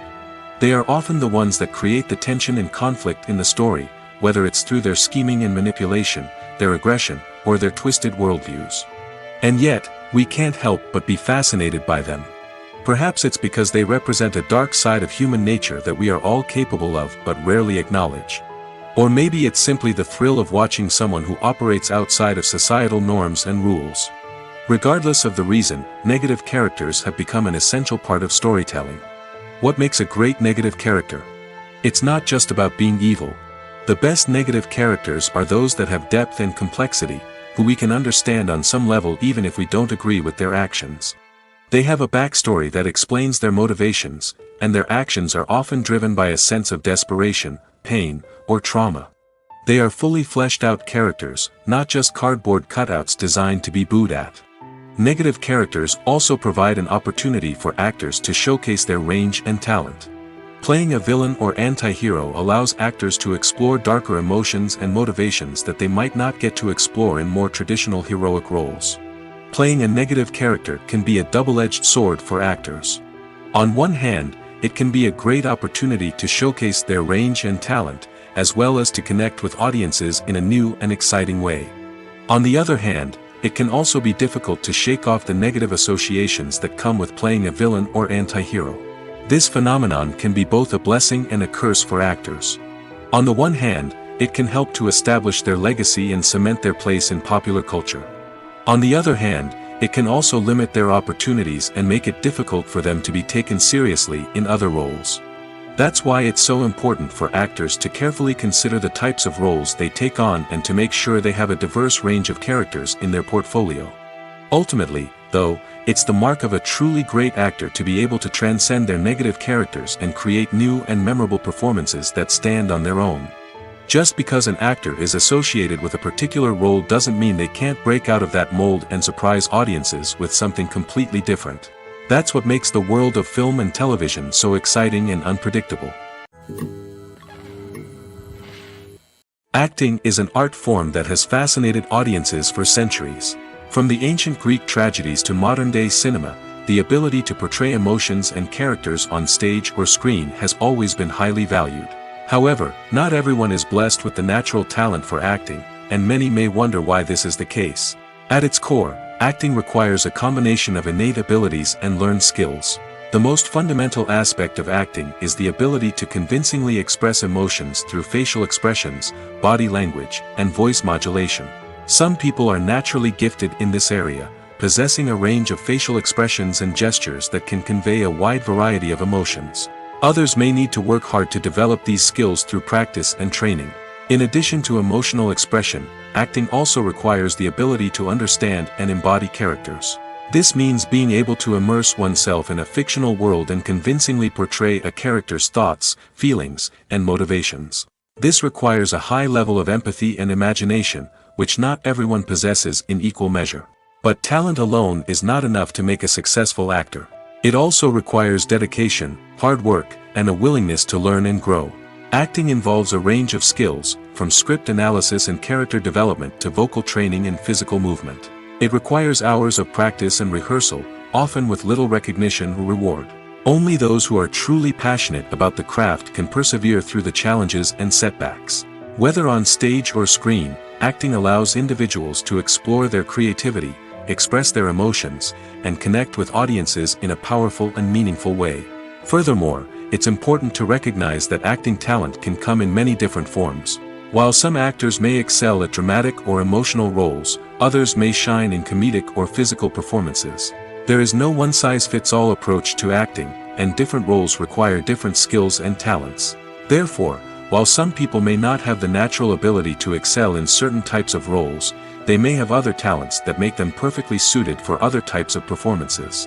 Speaker 1: They are often the ones that create the tension and conflict in the story, whether it's through their scheming and manipulation, their aggression, or their twisted worldviews. And yet, we can't help but be fascinated by them. Perhaps it's because they represent a dark side of human nature that we are all capable of but rarely acknowledge. Or maybe it's simply the thrill of watching someone who operates outside of societal norms and rules. Regardless of the reason, negative characters have become an essential part of storytelling. What makes a great negative character? It's not just about being evil. The best negative characters are those that have depth and complexity, who we can understand on some level even if we don't agree with their actions. They have a backstory that explains their motivations, and their actions are often driven by a sense of desperation, pain, or trauma. They are fully fleshed out characters, not just cardboard cutouts designed to be booed at. Negative characters also provide an opportunity for actors to showcase their range and talent. Playing a villain or anti-hero allows actors to explore darker emotions and motivations that they might not get to explore in more traditional heroic roles. Playing a negative character can be a double-edged sword for actors. On one hand, it can be a great opportunity to showcase their range and talent, as well as to connect with audiences in a new and exciting way. On the other hand, it can also be difficult to shake off the negative associations that come with playing a villain or anti-hero. This phenomenon can be both a blessing and a curse for actors. On the one hand, it can help to establish their legacy and cement their place in popular culture. On the other hand, it can also limit their opportunities and make it difficult for them to be taken seriously in other roles. That's why it's so important for actors to carefully consider the types of roles they take on and to make sure they have a diverse range of characters in their portfolio. Ultimately, though, it's the mark of a truly great actor to be able to transcend their negative characters and create new and memorable performances that stand on their own. Just because an actor is associated with a particular role doesn't mean they can't break out of that mold and surprise audiences with something completely different. That's what makes the world of film and television so exciting and unpredictable. Acting is an art form that has fascinated audiences for centuries. From the ancient Greek tragedies to modern-day cinema, the ability to portray emotions and characters on stage or screen has always been highly valued. However, not everyone is blessed with the natural talent for acting, and many may wonder why this is the case. At its core, acting requires a combination of innate abilities and learned skills. The most fundamental aspect of acting is the ability to convincingly express emotions through facial expressions, body language, and voice modulation. Some people are naturally gifted in this area, possessing a range of facial expressions and gestures that can convey a wide variety of emotions. Others may need to work hard to develop these skills through practice and training. In addition to emotional expression, acting also requires the ability to understand and embody characters. This means being able to immerse oneself in a fictional world and convincingly portray a character's thoughts, feelings, and motivations. This requires a high level of empathy and imagination, which not everyone possesses in equal measure. But talent alone is not enough to make a successful actor. It also requires dedication, hard work, and a willingness to learn and grow. Acting involves a range of skills, from script analysis and character development to vocal training and physical movement. It requires hours of practice and rehearsal, often with little recognition or reward. Only those who are truly passionate about the craft can persevere through the challenges and setbacks. Whether on stage or screen, acting allows individuals to explore their creativity, express their emotions, and connect with audiences in a powerful and meaningful way. Furthermore, it's important to recognize that acting talent can come in many different forms. While some actors may excel at dramatic or emotional roles, others may shine in comedic or physical performances. There is no one-size-fits-all approach to acting, and different roles require different skills and talents. Therefore, while some people may not have the natural ability to excel in certain types of roles, they may have other talents that make them perfectly suited for other types of performances.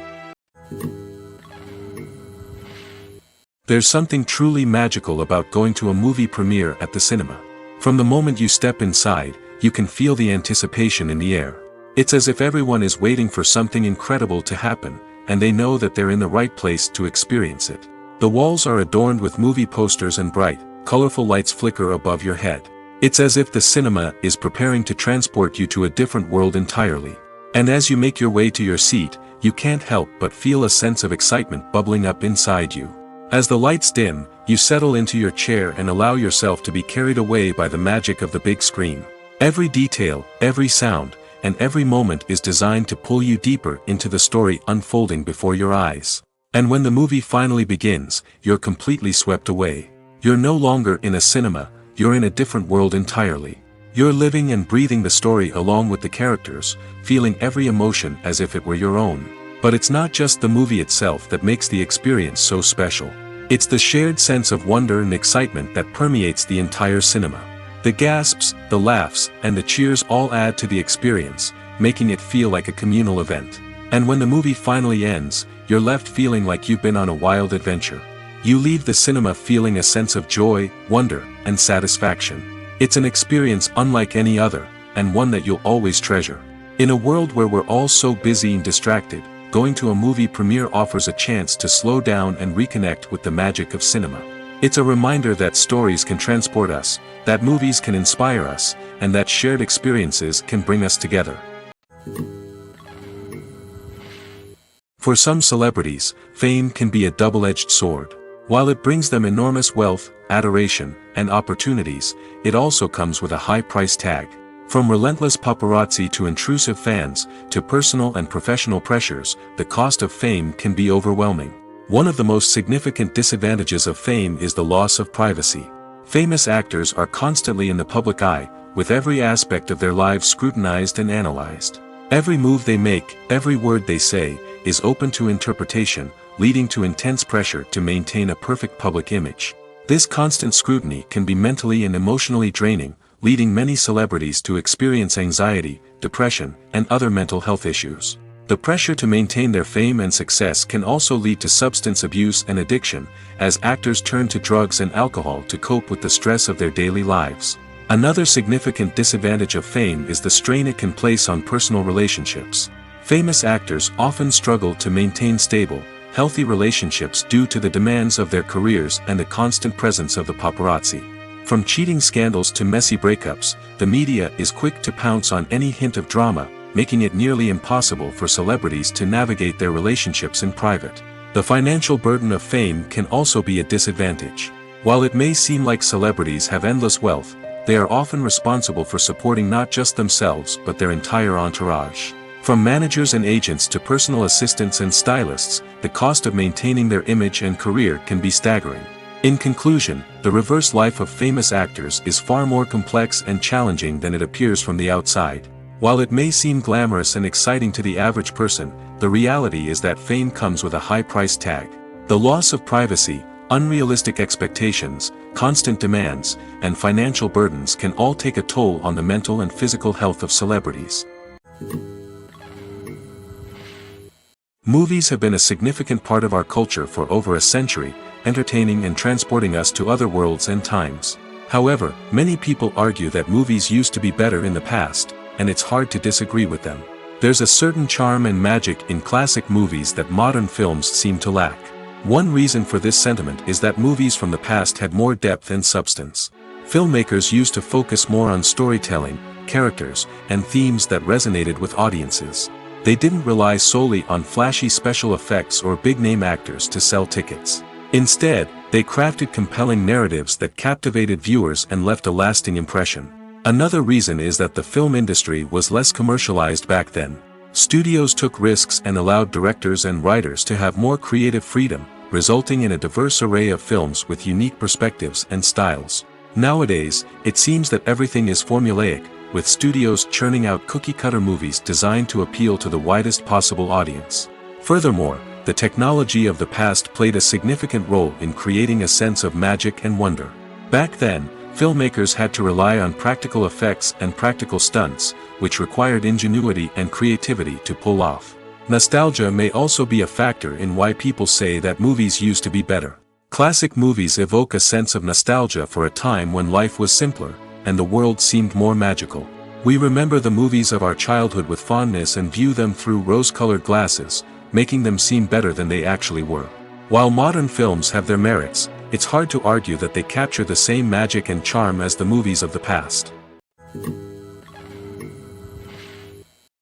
Speaker 1: There's something truly magical about going to a movie premiere at the cinema. From the moment you step inside, you can feel the anticipation in the air. It's as if everyone is waiting for something incredible to happen, and they know that they're in the right place to experience it. The walls are adorned with movie posters and bright, colorful lights flicker above your head. It's as if the cinema is preparing to transport you to a different world entirely. And as you make your way to your seat, you can't help but feel a sense of excitement bubbling up inside you. As the lights dim, you settle into your chair and allow yourself to be carried away by the magic of the big screen. Every detail, every sound, and every moment is designed to pull you deeper into the story unfolding before your eyes. And when the movie finally begins, you're completely swept away. You're no longer in a cinema, you're in a different world entirely. You're living and breathing the story along with the characters, feeling every emotion as if it were your own. But it's not just the movie itself that makes the experience so special. It's the shared sense of wonder and excitement that permeates the entire cinema. The gasps, the laughs, and the cheers all add to the experience, making it feel like a communal event. And when the movie finally ends, you're left feeling like you've been on a wild adventure. You leave the cinema feeling a sense of joy, wonder, and satisfaction. It's an experience unlike any other, and one that you'll always treasure. In a world where we're all so busy and distracted, going to a movie premiere offers a chance to slow down and reconnect with the magic of cinema. It's a reminder that stories can transport us, that movies can inspire us, and that shared experiences can bring us together. For some celebrities, fame can be a double-edged sword. While it brings them enormous wealth, adoration, and opportunities, it also comes with a high price tag. From relentless paparazzi to intrusive fans, to personal and professional pressures, the cost of fame can be overwhelming. One of the most significant disadvantages of fame is the loss of privacy. Famous actors are constantly in the public eye, with every aspect of their lives scrutinized and analyzed. Every move they make, every word they say, is open to interpretation, leading to intense pressure to maintain a perfect public image. This constant scrutiny can be mentally and emotionally draining, leading many celebrities to experience anxiety, depression, and other mental health issues. The pressure to maintain their fame and success can also lead to substance abuse and addiction, as actors turn to drugs and alcohol to cope with the stress of their daily lives. Another significant disadvantage of fame is the strain it can place on personal relationships. Famous actors often struggle to maintain stable, healthy relationships due to the demands of their careers and the constant presence of the paparazzi. From cheating scandals to messy breakups, the media is quick to pounce on any hint of drama, making it nearly impossible for celebrities to navigate their relationships in private. The financial burden of fame can also be a disadvantage. While it may seem like celebrities have endless wealth, they are often responsible for supporting not just themselves but their entire entourage. From managers and agents to personal assistants and stylists, the cost of maintaining their image and career can be staggering. In conclusion, the reverse life of famous actors is far more complex and challenging than it appears from the outside. While it may seem glamorous and exciting to the average person, the reality is that fame comes with a high price tag. The loss of privacy, unrealistic expectations, constant demands, and financial burdens can all take a toll on the mental and physical health of celebrities. Movies have been a significant part of our culture for over a century, entertaining and transporting us to other worlds and times. However, many people argue that movies used to be better in the past, and it's hard to disagree with them. There's a certain charm and magic in classic movies that modern films seem to lack. One reason for this sentiment is that movies from the past had more depth and substance. Filmmakers used to focus more on storytelling, characters, and themes that resonated with audiences. They didn't rely solely on flashy special effects or big-name actors to sell tickets. Instead, they crafted compelling narratives that captivated viewers and left a lasting impression. Another reason is that the film industry was less commercialized back then. Studios took risks and allowed directors and writers to have more creative freedom, resulting in a diverse array of films with unique perspectives and styles. Nowadays, it seems that everything is formulaic, with studios churning out cookie-cutter movies designed to appeal to the widest possible audience. Furthermore, the technology of the past played a significant role in creating a sense of magic and wonder. Back then, filmmakers had to rely on practical effects and practical stunts, which required ingenuity and creativity to pull off. Nostalgia may also be a factor in why people say that movies used to be better. Classic movies evoke a sense of nostalgia for a time when life was simpler, and the world seemed more magical. We remember the movies of our childhood with fondness and view them through rose-colored glasses, making them seem better than they actually were. While modern films have their merits, it's hard to argue that they capture the same magic and charm as the movies of the past.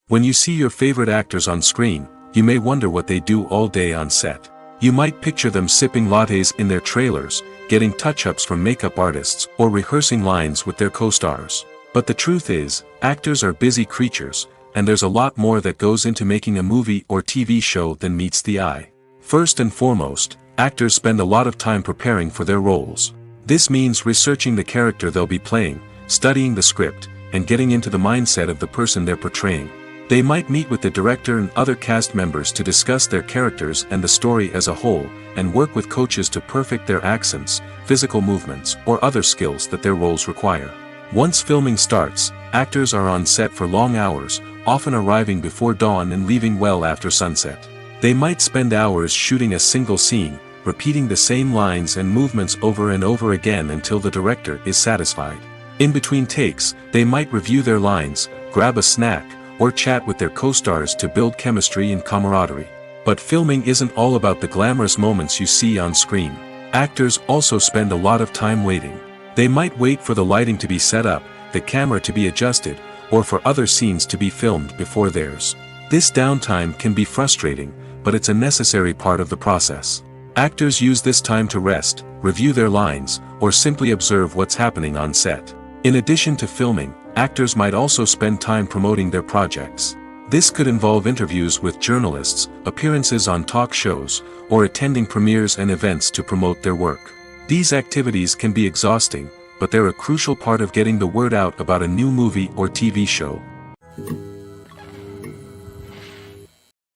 Speaker 1: When you see your favorite actors on screen, you may wonder what they do all day on set. You might picture them sipping lattes in their trailers, getting touch-ups from makeup artists, or rehearsing lines with their co-stars. But the truth is, actors are busy creatures, and there's a lot more that goes into making a movie or TV show than meets the eye. First and foremost, actors spend a lot of time preparing for their roles. This means researching the character they'll be playing, studying the script, and getting into the mindset of the person they're portraying. They might meet with the director and other cast members to discuss their characters and the story as a whole, and work with coaches to perfect their accents, physical movements, or other skills that their roles require. Once filming starts, actors are on set for long hours, often arriving before dawn and leaving well after sunset. They might spend hours shooting a single scene, repeating the same lines and movements over and over again until the director is satisfied. In between takes, they might review their lines, grab a snack, or chat with their co-stars to build chemistry and camaraderie. But filming isn't all about the glamorous moments you see on screen. Actors also spend a lot of time waiting. They might wait for the lighting to be set up, the camera to be adjusted, or for other scenes to be filmed before theirs. This downtime can be frustrating, but it's a necessary part of the process. Actors use this time to rest, review their lines, or simply observe what's happening on set. In addition to filming, actors might also spend time promoting their projects. This could involve interviews with journalists, appearances on talk shows, or attending premieres and events to promote their work. These activities can be exhausting, but they're a crucial part of getting the word out about a new movie or TV show.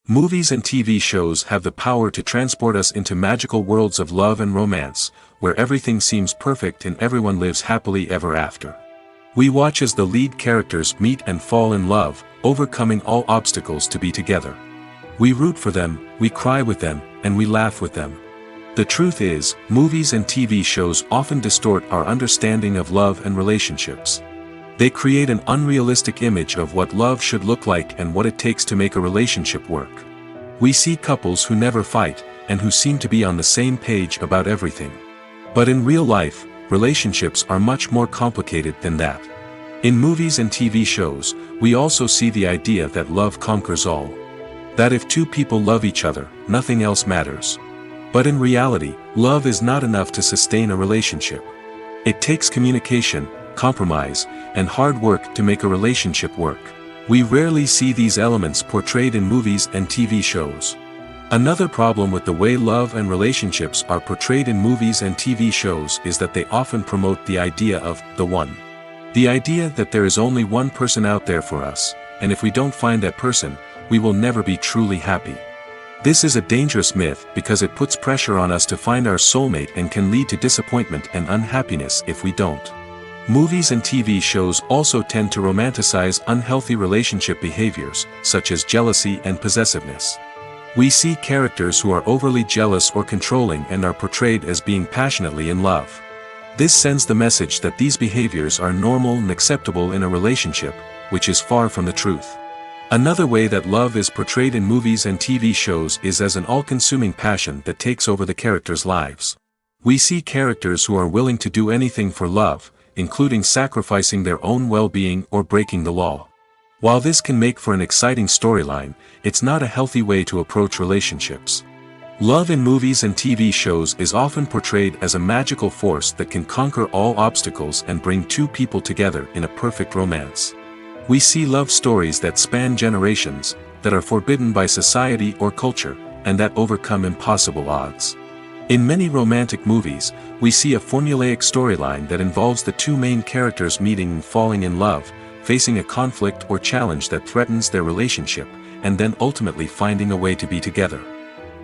Speaker 1: Movies and TV shows have the power to transport us into magical worlds of love and romance, where everything seems perfect and everyone lives happily ever after. We watch as the lead characters meet and fall in love, overcoming all obstacles to be together. We root for them, we cry with them, and we laugh with them. The truth is, movies and TV shows often distort our understanding of love and relationships. They create an unrealistic image of what love should look like and what it takes to make a relationship work. We see couples who never fight, and who seem to be on the same page about everything. But in real life, relationships are much more complicated than that. In movies and TV shows, we also see the idea that love conquers all. That if two people love each other, nothing else matters. But in reality, love is not enough to sustain a relationship. It takes communication, compromise, and hard work to make a relationship work. We rarely see these elements portrayed in movies and TV shows. Another problem with the way love and relationships are portrayed in movies and TV shows is that they often promote the idea of the one. The idea that there is only one person out there for us, and if we don't find that person, we will never be truly happy. This is a dangerous myth because it puts pressure on us to find our soulmate and can lead to disappointment and unhappiness if we don't. Movies and TV shows also tend to romanticize unhealthy relationship behaviors, such as jealousy and possessiveness. We see characters who are overly jealous or controlling and are portrayed as being passionately in love. This sends the message that these behaviors are normal and acceptable in a relationship, which is far from the truth. Another way that love is portrayed in movies and TV shows is as an all-consuming passion that takes over the characters' lives. We see characters who are willing to do anything for love, including sacrificing their own well-being or breaking the law. While this can make for an exciting storyline, it's not a healthy way to approach relationships. Love in movies and TV shows is often portrayed as a magical force that can conquer all obstacles and bring two people together in a perfect romance. We see love stories that span generations, that are forbidden by society or culture, and that overcome impossible odds. In many romantic movies, we see a formulaic storyline that involves the two main characters meeting and falling in love, facing a conflict or challenge that threatens their relationship, and then ultimately finding a way to be together.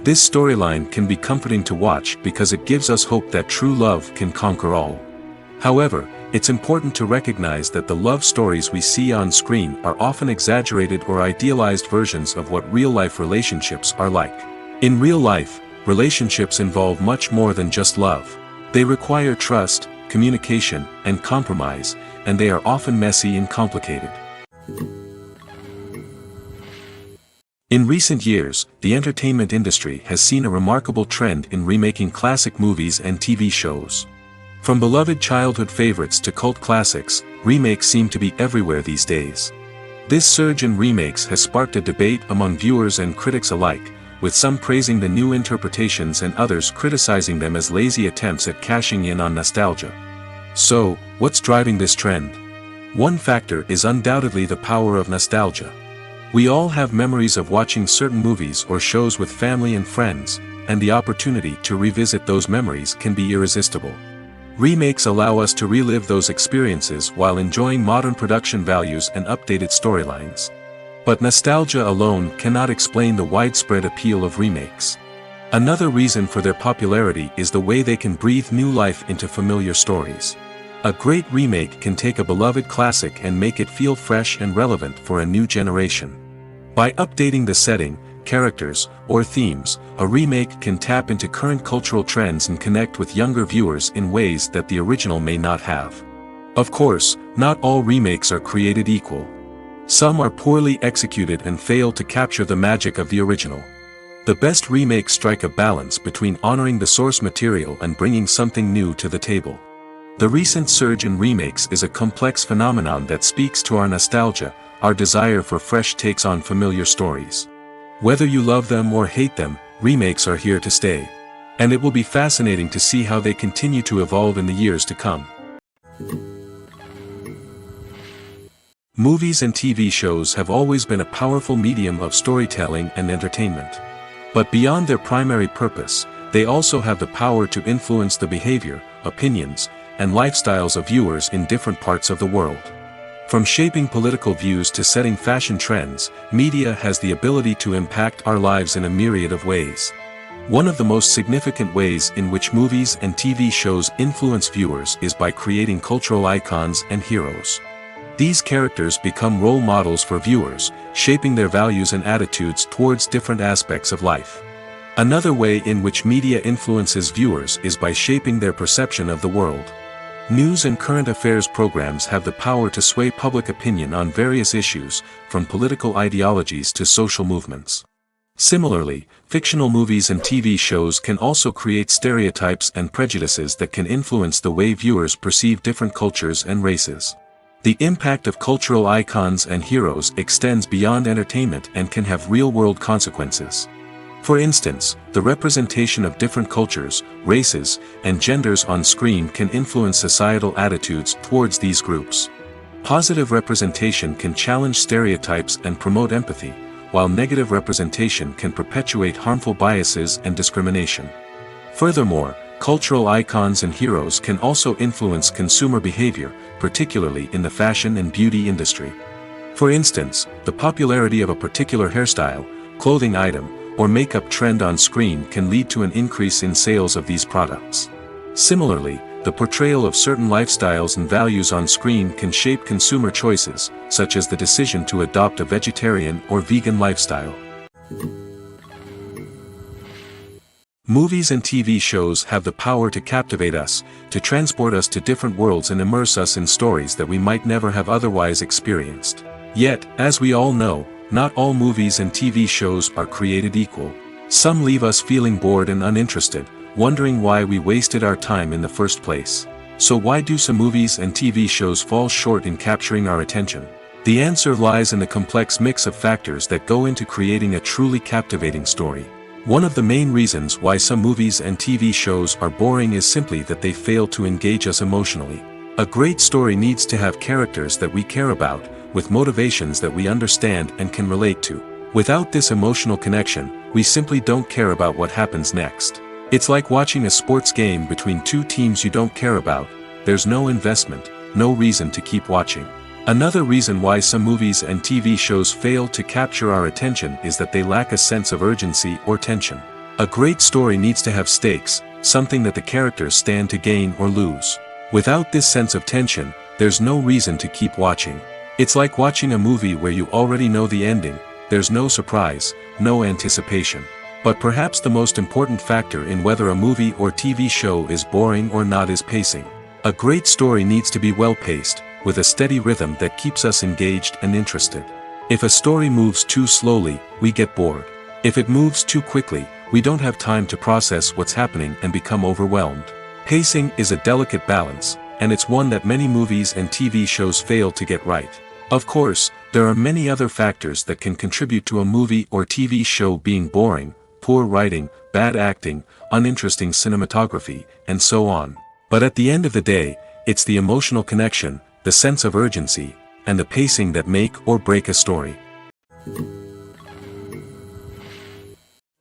Speaker 1: This storyline can be comforting to watch because it gives us hope that true love can conquer all. However, it's important to recognize that the love stories we see on screen are often exaggerated or idealized versions of what real-life relationships are like. In real life, relationships involve much more than just love. They require trust, communication, and compromise, and they are often messy and complicated. In recent years, the entertainment industry has seen a remarkable trend in remaking classic movies and TV shows. From beloved childhood favorites to cult classics, remakes seem to be everywhere these days. This surge in remakes has sparked a debate among viewers and critics alike, with some praising the new interpretations and others criticizing them as lazy attempts at cashing in on nostalgia. So, what's driving this trend? One factor is undoubtedly the power of nostalgia. We all have memories of watching certain movies or shows with family and friends, and the opportunity to revisit those memories can be irresistible. Remakes allow us to relive those experiences while enjoying modern production values and updated storylines. But nostalgia alone cannot explain the widespread appeal of remakes. Another reason for their popularity is the way they can breathe new life into familiar stories. A great remake can take a beloved classic and make it feel fresh and relevant for a new generation. By updating the setting, characters, or themes, a remake can tap into current cultural trends and connect with younger viewers in ways that the original may not have. Of course, not all remakes are created equal. Some are poorly executed and fail to capture the magic of the original. The best remakes strike a balance between honoring the source material and bringing something new to the table. The recent surge in remakes is a complex phenomenon that speaks to our nostalgia, our desire for fresh takes on familiar stories. Whether you love them or hate them, remakes are here to stay. And it will be fascinating to see how they continue to evolve in the years to come. Movies and TV shows have always been a powerful medium of storytelling and entertainment. But beyond their primary purpose, they also have the power to influence the behavior, opinions, and lifestyles of viewers in different parts of the world. From shaping political views to setting fashion trends, media has the ability to impact our lives in a myriad of ways. One of the most significant ways in which movies and TV shows influence viewers is by creating cultural icons and heroes. These characters become role models for viewers, shaping their values and attitudes towards different aspects of life. Another way in which media influences viewers is by shaping their perception of the world. News and current affairs programs have the power to sway public opinion on various issues, from political ideologies to social movements. Similarly, fictional movies and TV shows can also create stereotypes and prejudices that can influence the way viewers perceive different cultures and races. The impact of cultural icons and heroes extends beyond entertainment and can have real-world consequences. For instance, the representation of different cultures, races, and genders on screen can influence societal attitudes towards these groups. Positive representation can challenge stereotypes and promote empathy, while negative representation can perpetuate harmful biases and discrimination. Furthermore, cultural icons and heroes can also influence consumer behavior, particularly in the fashion and beauty industry. For instance, the popularity of a particular hairstyle, clothing item, or makeup trend on screen can lead to an increase in sales of these products. Similarly, the portrayal of certain lifestyles and values on screen can shape consumer choices, such as the decision to adopt a vegetarian or vegan lifestyle. Movies and TV shows have the power to captivate us, to transport us to different worlds and immerse us in stories that we might never have otherwise experienced. Yet, as we all know, not all movies and TV shows are created equal. Some leave us feeling bored and uninterested, wondering why we wasted our time in the first place. So why do some movies and TV shows fall short in capturing our attention? The answer lies in the complex mix of factors that go into creating a truly captivating story. One of the main reasons why some movies and TV shows are boring is simply that they fail to engage us emotionally. A great story needs to have characters that we care about, with motivations that we understand and can relate to. Without this emotional connection, we simply don't care about what happens next. It's like watching a sports game between two teams you don't care about. There's no investment, no reason to keep watching. Another reason why some movies and TV shows fail to capture our attention is that they lack a sense of urgency or tension. A great story needs to have stakes, something that the characters stand to gain or lose. Without this sense of tension, there's no reason to keep watching. It's like watching a movie where you already know the ending. There's no surprise, no anticipation. But perhaps the most important factor in whether a movie or TV show is boring or not is pacing. A great story needs to be well-paced, with a steady rhythm that keeps us engaged and interested. If a story moves too slowly, we get bored. If it moves too quickly, we don't have time to process what's happening and become overwhelmed. Pacing is a delicate balance, and it's one that many movies and TV shows fail to get right. Of course, there are many other factors that can contribute to a movie or TV show being boring: poor writing, bad acting, uninteresting cinematography, and so on. But at the end of the day, it's the emotional connection, the sense of urgency, and the pacing that make or break a story.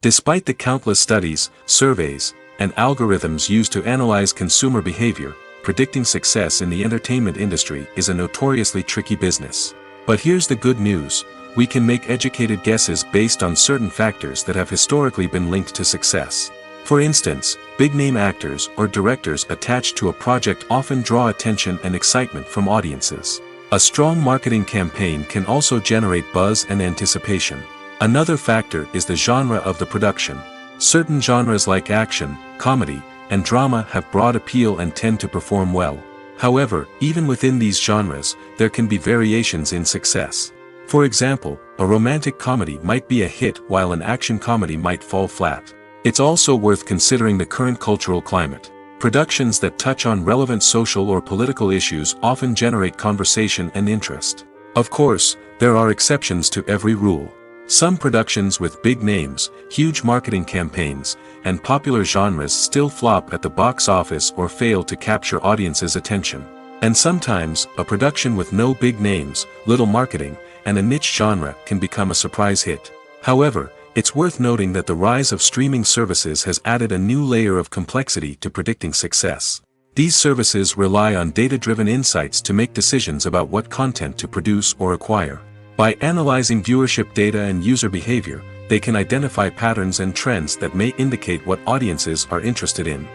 Speaker 1: Despite the countless studies, surveys, and algorithms used to analyze consumer behavior, predicting success in the entertainment industry is a notoriously tricky business. But here's the good news: we can make educated guesses based on certain factors that have historically been linked to success. For instance, big-name actors or directors attached to a project often draw attention and excitement from audiences. A strong marketing campaign can also generate buzz and anticipation. Another factor is the genre of the production. Certain genres like action, comedy, and drama have broad appeal and tend to perform well. However, even within these genres, there can be variations in success. For example, a romantic comedy might be a hit while an action comedy might fall flat. It's also worth considering the current cultural climate. Productions that touch on relevant social or political issues often generate conversation and interest. Of course, there are exceptions to every rule. Some productions with big names, huge marketing campaigns, and popular genres still flop at the box office or fail to capture audiences' attention. And sometimes, a production with no big names, little marketing, and a niche genre can become a surprise hit. However, it's worth noting that the rise of streaming services has added a new layer of complexity to predicting success. These services rely on data-driven insights to make decisions about what content to produce or acquire. By analyzing viewership data and user behavior, they can identify patterns and trends that may indicate what audiences are interested in.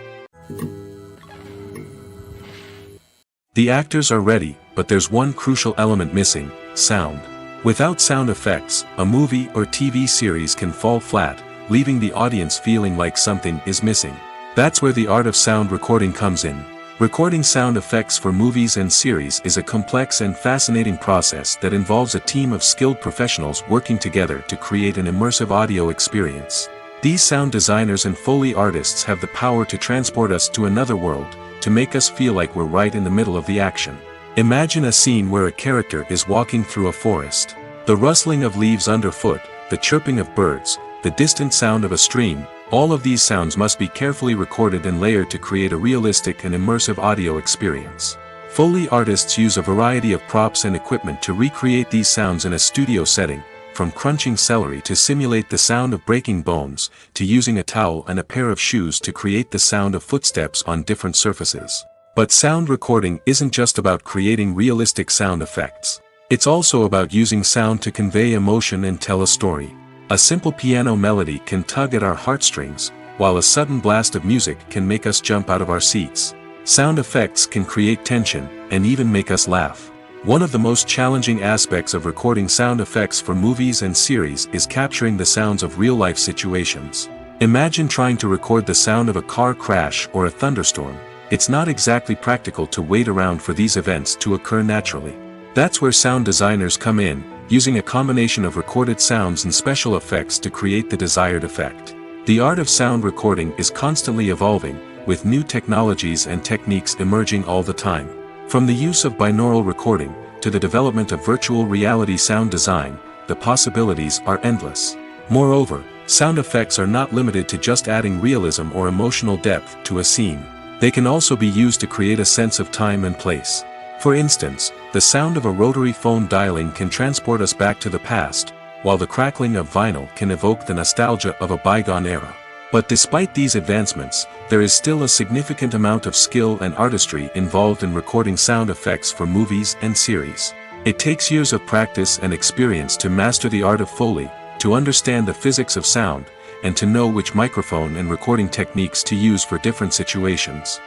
Speaker 1: The actors are ready, but there's one crucial element missing: sound. Without sound effects, a movie or TV series can fall flat, leaving the audience feeling like something is missing. That's where the art of sound recording comes in. Recording sound effects for movies and series is a complex and fascinating process that involves a team of skilled professionals working together to create an immersive audio experience. These sound designers and Foley artists have the power to transport us to another world, to make us feel like we're right in the middle of the action. Imagine a scene where a character is walking through a forest. The rustling of leaves underfoot, the chirping of birds, the distant sound of a stream, all of these sounds must be carefully recorded and layered to create a realistic and immersive audio experience. Foley artists use a variety of props and equipment to recreate these sounds in a studio setting, from crunching celery to simulate the sound of breaking bones, to using a towel and a pair of shoes to create the sound of footsteps on different surfaces. But sound recording isn't just about creating realistic sound effects. It's also about using sound to convey emotion and tell a story. A simple piano melody can tug at our heartstrings, while a sudden blast of music can make us jump out of our seats. Sound effects can create tension, and even make us laugh. One of the most challenging aspects of recording sound effects for movies and series is capturing the sounds of real-life situations. Imagine trying to record the sound of a car crash or a thunderstorm. It's not exactly practical to wait around for these events to occur naturally. That's where sound designers come in, using a combination of recorded sounds and special effects to create the desired effect. The art of sound recording is constantly evolving, with new technologies and techniques emerging all the time. From the use of binaural recording, to the development of virtual reality sound design, the possibilities are endless. Moreover, sound effects are not limited to just adding realism or emotional depth to a scene. They can also be used to create a sense of time and place. For instance, the sound of a rotary phone dialing can transport us back to the past, while the crackling of vinyl can evoke the nostalgia of a bygone era. But despite these advancements, there is still a significant amount of skill and artistry involved in recording sound effects for movies and series. It takes years of practice and experience to master the art of Foley, to understand the physics of sound, and to know which microphone and recording techniques to use for different situations.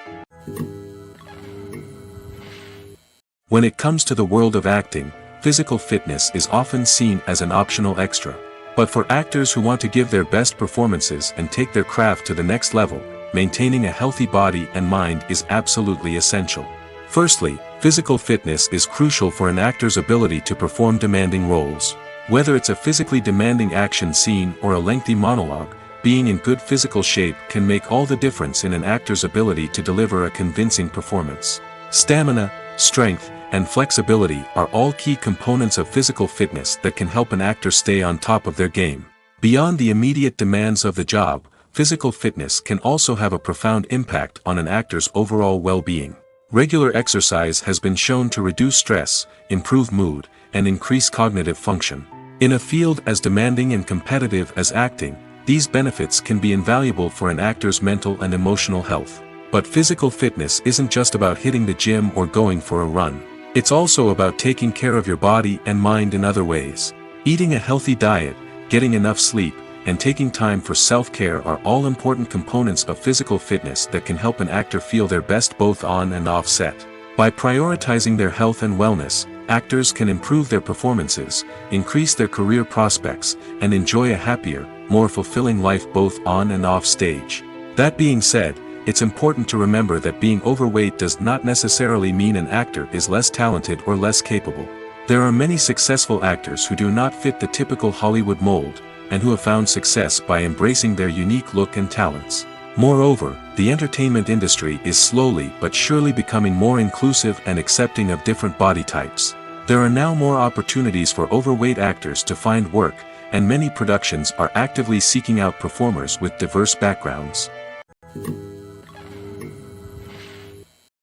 Speaker 1: When it comes to the world of acting, physical fitness is often seen as an optional extra. But for actors who want to give their best performances and take their craft to the next level, maintaining a healthy body and mind is absolutely essential. Firstly, physical fitness is crucial for an actor's ability to perform demanding roles. Whether it's a physically demanding action scene or a lengthy monologue, being in good physical shape can make all the difference in an actor's ability to deliver a convincing performance. Stamina, strength, and flexibility are all key components of physical fitness that can help an actor stay on top of their game. Beyond the immediate demands of the job, physical fitness can also have a profound impact on an actor's overall well-being. Regular exercise has been shown to reduce stress, improve mood, and increase cognitive function. In a field as demanding and competitive as acting, these benefits can be invaluable for an actor's mental and emotional health. But physical fitness isn't just about hitting the gym or going for a run. It's also about taking care of your body and mind in other ways. Eating a healthy diet, getting enough sleep, and taking time for self-care are all important components of physical fitness that can help an actor feel their best both on and off set. By prioritizing their health and wellness, actors can improve their performances, increase their career prospects, and enjoy a happier, more fulfilling life both on and off stage. That being said, it's important to remember that being overweight does not necessarily mean an actor is less talented or less capable. There are many successful actors who do not fit the typical Hollywood mold, and who have found success by embracing their unique look and talents. Moreover, the entertainment industry is slowly but surely becoming more inclusive and accepting of different body types. There are now more opportunities for overweight actors to find work, and many productions are actively seeking out performers with diverse backgrounds.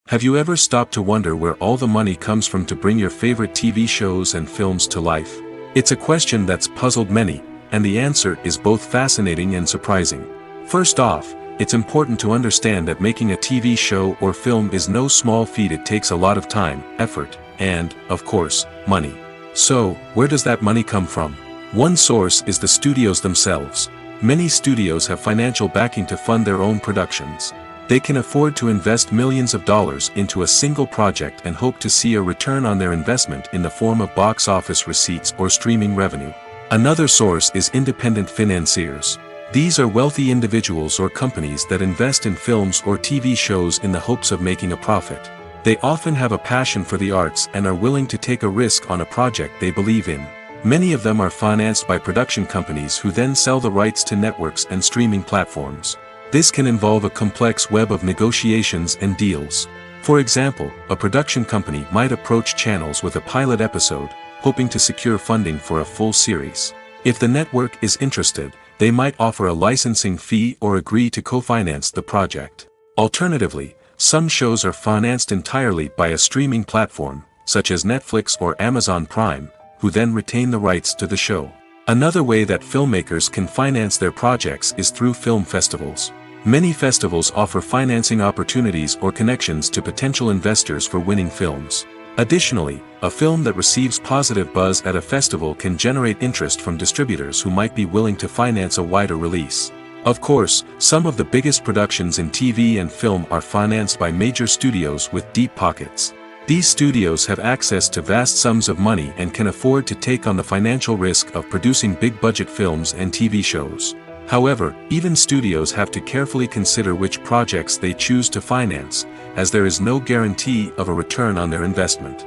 Speaker 1: Have you ever stopped to wonder where all the money comes from to bring your favorite TV shows and films to life? It's a question that's puzzled many, and the answer is both fascinating and surprising. First off, it's important to understand that making a TV show or film is no small feat. It takes a lot of time, effort, and, of course, money. So, where does that money come from? One source is the studios themselves. Many studios have financial backing to fund their own productions. They can afford to invest millions of dollars into a single project and hope to see a return on their investment in the form of box office receipts or streaming revenue. Another source is independent financiers. These are wealthy individuals or companies that invest in films or TV shows in the hopes of making a profit. They often have a passion for the arts and are willing to take a risk on a project they believe in. Many of them are financed by production companies who then sell the rights to networks and streaming platforms. This can involve a complex web of negotiations and deals. For example, a production company might approach channels with a pilot episode, hoping to secure funding for a full series. If the network is interested, they might offer a licensing fee or agree to co-finance the project. Alternatively, some shows are financed entirely by a streaming platform, such as Netflix or Amazon Prime, who then retain the rights to the show. Another way that filmmakers can finance their projects is through film festivals. Many festivals offer financing opportunities or connections to potential investors for winning films. Additionally, a film that receives positive buzz at a festival can generate interest from distributors who might be willing to finance a wider release. Of course, some of the biggest productions in TV and film are financed by major studios with deep pockets. These studios have access to vast sums of money and can afford to take on the financial risk of producing big-budget films and TV shows. However, even studios have to carefully consider which projects they choose to finance, as there is no guarantee of a return on their investment.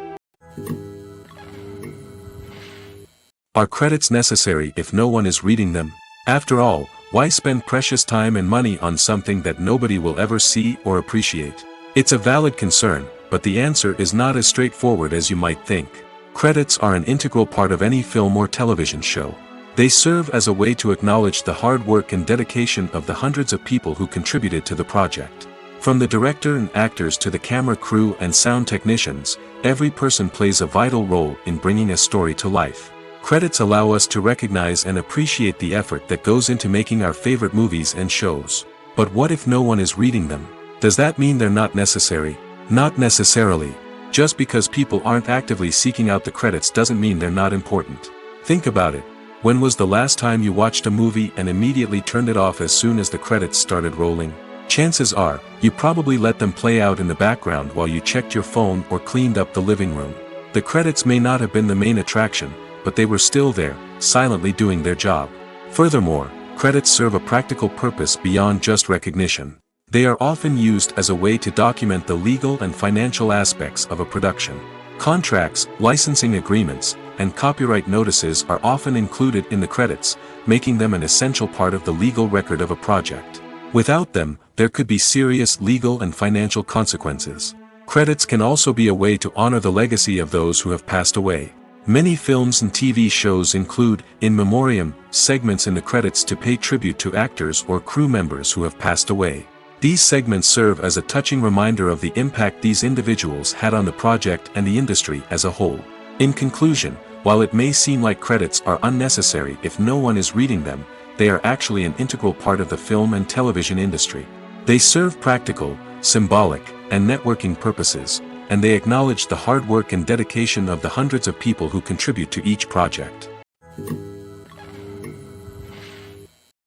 Speaker 1: Are credits necessary if no one is reading them? After all, why spend precious time and money on something that nobody will ever see or appreciate? It's a valid concern, but the answer is not as straightforward as you might think. Credits are an integral part of any film or television show. They serve as a way to acknowledge the hard work and dedication of the hundreds of people who contributed to the project. From the director and actors to the camera crew and sound technicians, every person plays a vital role in bringing a story to life. Credits allow us to recognize and appreciate the effort that goes into making our favorite movies and shows. But what if no one is reading them? Does that mean they're not necessary? Not necessarily. Just because people aren't actively seeking out the credits doesn't mean they're not important. Think about it. When was the last time you watched a movie and immediately turned it off as soon as the credits started rolling? Chances are, you probably let them play out in the background while you checked your phone or cleaned up the living room. The credits may not have been the main attraction, but they were still there, silently doing their job. Furthermore, credits serve a practical purpose beyond just recognition. They are often used as a way to document the legal and financial aspects of a production. Contracts, licensing agreements, and copyright notices are often included in the credits, making them an essential part of the legal record of a project. Without them, there could be serious legal and financial consequences. Credits can also be a way to honor the legacy of those who have passed away. Many films and TV shows include, in memoriam, segments in the credits to pay tribute to actors or crew members who have passed away. These segments serve as a touching reminder of the impact these individuals had on the project and the industry as a whole. In conclusion, while it may seem like credits are unnecessary if no one is reading them, they are actually an integral part of the film and television industry. They serve practical, symbolic, and networking purposes, and they acknowledge the hard work and dedication of the hundreds of people who contribute to each project.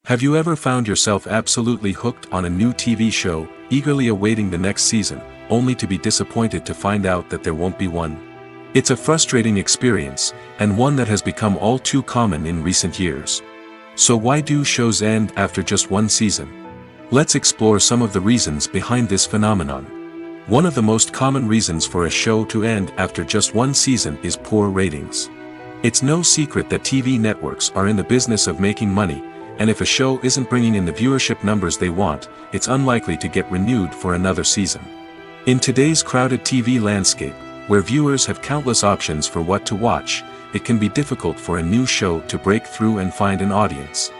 Speaker 1: Have you ever found yourself absolutely hooked on a new TV show, eagerly awaiting the next season, only to be disappointed to find out that there won't be one? It's a frustrating experience, and one that has become all too common in recent years. So why do shows end after just one season? Let's explore some of the reasons behind this phenomenon. One of the most common reasons for a show to end after just one season is poor ratings. It's no secret that TV networks are in the business of making money, and if a show isn't bringing in the viewership numbers they want, it's unlikely to get renewed for another season. In today's crowded TV landscape, where viewers have countless options for what to watch, it can be difficult for a new show to break through and find an audience.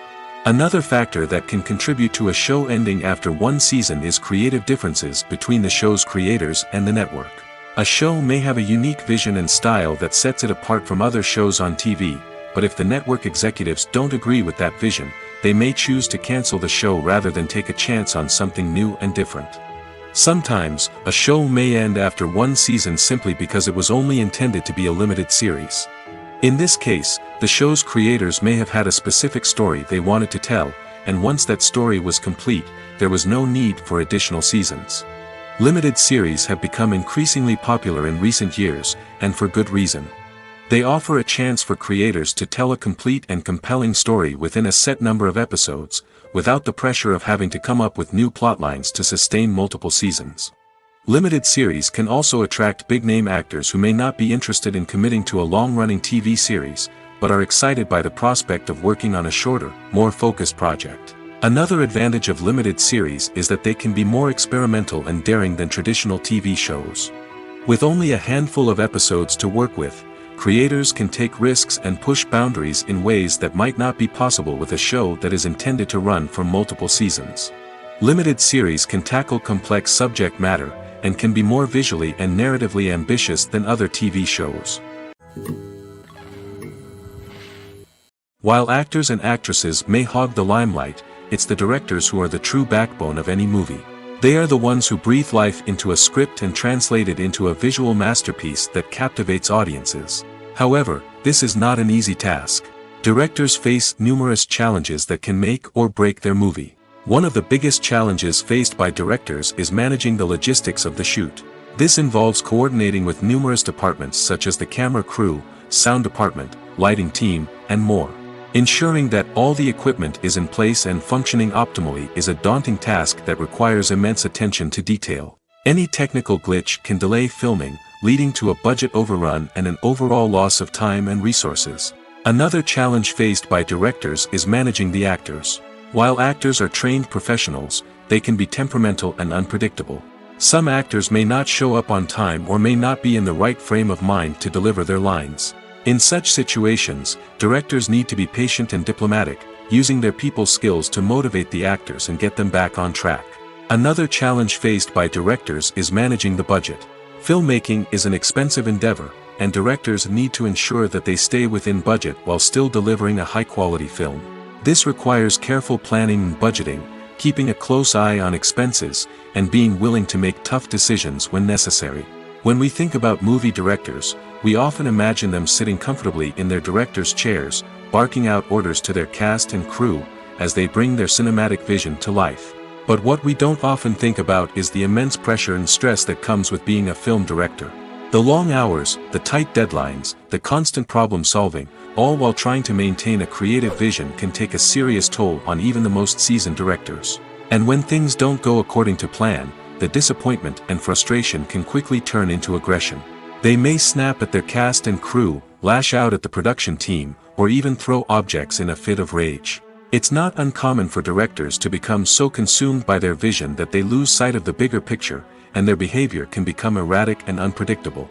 Speaker 1: Another factor that can contribute to a show ending after one season is creative differences between the show's creators and the network. A show may have a unique vision and style that sets it apart from other shows on TV, but if the network executives don't agree with that vision, they may choose to cancel the show rather than take a chance on something new and different. Sometimes, a show may end after one season simply because it was only intended to be a limited series. In this case, the show's creators may have had a specific story they wanted to tell, and once that story was complete, there was no need for additional seasons. Limited series have become increasingly popular in recent years, and for good reason. They offer a chance for creators to tell a complete and compelling story within a set number of episodes, without the pressure of having to come up with new plotlines to sustain multiple seasons. Limited series can also attract big-name actors who may not be interested in committing to a long-running TV series, but are excited by the prospect of working on a shorter, more focused project. Another advantage of limited series is that they can be more experimental and daring than traditional TV shows. With only a handful of episodes to work with, creators can take risks and push boundaries in ways that might not be possible with a show that is intended to run for multiple seasons. Limited series can tackle complex subject matter, and can be more visually and narratively ambitious than other TV shows. While actors and actresses may hog the limelight, it's the directors who are the true backbone of any movie. They are the ones who breathe life into a script and translate it into a visual masterpiece that captivates audiences. However, this is not an easy task. Directors face numerous challenges that can make or break their movie. One of the biggest challenges faced by directors is managing the logistics of the shoot. This involves coordinating with numerous departments such as the camera crew, sound department, lighting team, and more. Ensuring that all the equipment is in place and functioning optimally is a daunting task that requires immense attention to detail. Any technical glitch can delay filming, leading to a budget overrun and an overall loss of time and resources. Another challenge faced by directors is managing the actors. While actors are trained professionals, they can be temperamental and unpredictable. Some actors may not show up on time or may not be in the right frame of mind to deliver their lines. In such situations, directors need to be patient and diplomatic, using their people skills to motivate the actors and get them back on track. Another challenge faced by directors is managing the budget. Filmmaking is an expensive endeavor, and directors need to ensure that they stay within budget while still delivering a high-quality film. This requires careful planning and budgeting, keeping a close eye on expenses, and being willing to make tough decisions when necessary. When we think about movie directors, we often imagine them sitting comfortably in their director's chairs, barking out orders to their cast and crew, as they bring their cinematic vision to life. But what we don't often think about is the immense pressure and stress that comes with being a film director. The long hours, the tight deadlines, the constant problem solving, all while trying to maintain a creative vision can take a serious toll on even the most seasoned directors. And when things don't go according to plan, the disappointment and frustration can quickly turn into aggression. They may snap at their cast and crew, lash out at the production team, or even throw objects in a fit of rage. It's not uncommon for directors to become so consumed by their vision that they lose sight of the bigger picture, and their behavior can become erratic and unpredictable.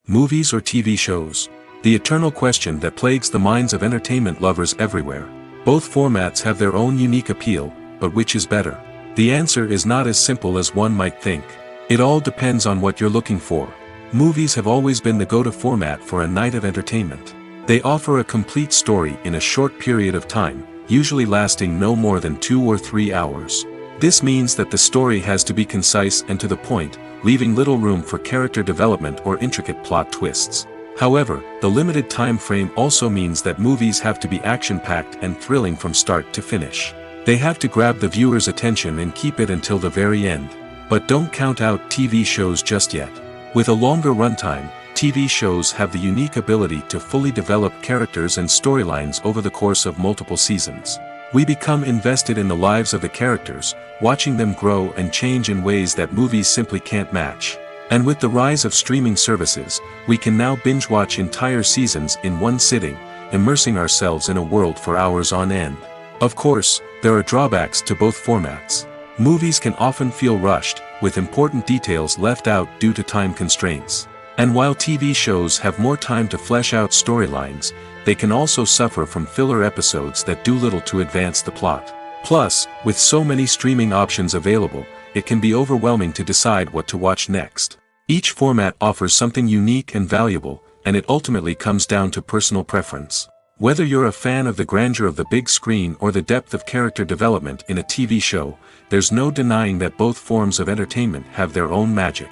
Speaker 1: Movies or TV shows? The eternal question that plagues the minds of entertainment lovers everywhere. Both formats have their own unique appeal, but which is better? The answer is not as simple as one might think. It all depends on what you're looking for. Movies have always been the go-to format for a night of entertainment. They offer a complete story in a short period of time, usually lasting no more than 2 or 3 hours. This means that the story has to be concise and to the point, leaving little room for character development or intricate plot twists. However, the limited time frame also means that movies have to be action-packed and thrilling from start to finish. They have to grab the viewer's attention and keep it until the very end. But don't count out TV shows just yet. With a longer runtime, TV shows have the unique ability to fully develop characters and storylines over the course of multiple seasons. We become invested in the lives of the characters, watching them grow and change in ways that movies simply can't match. And with the rise of streaming services, we can now binge-watch entire seasons in one sitting, immersing ourselves in a world for hours on end. Of course, there are drawbacks to both formats. Movies can often feel rushed, with important details left out due to time constraints. And while TV shows have more time to flesh out storylines, they can also suffer from filler episodes that do little to advance the plot. Plus, with so many streaming options available, it can be overwhelming to decide what to watch next. Each format offers something unique and valuable, and it ultimately comes down to personal preference. Whether you're a fan of the grandeur of the big screen or the depth of character development in a TV show, there's no denying that both forms of entertainment have their own magic.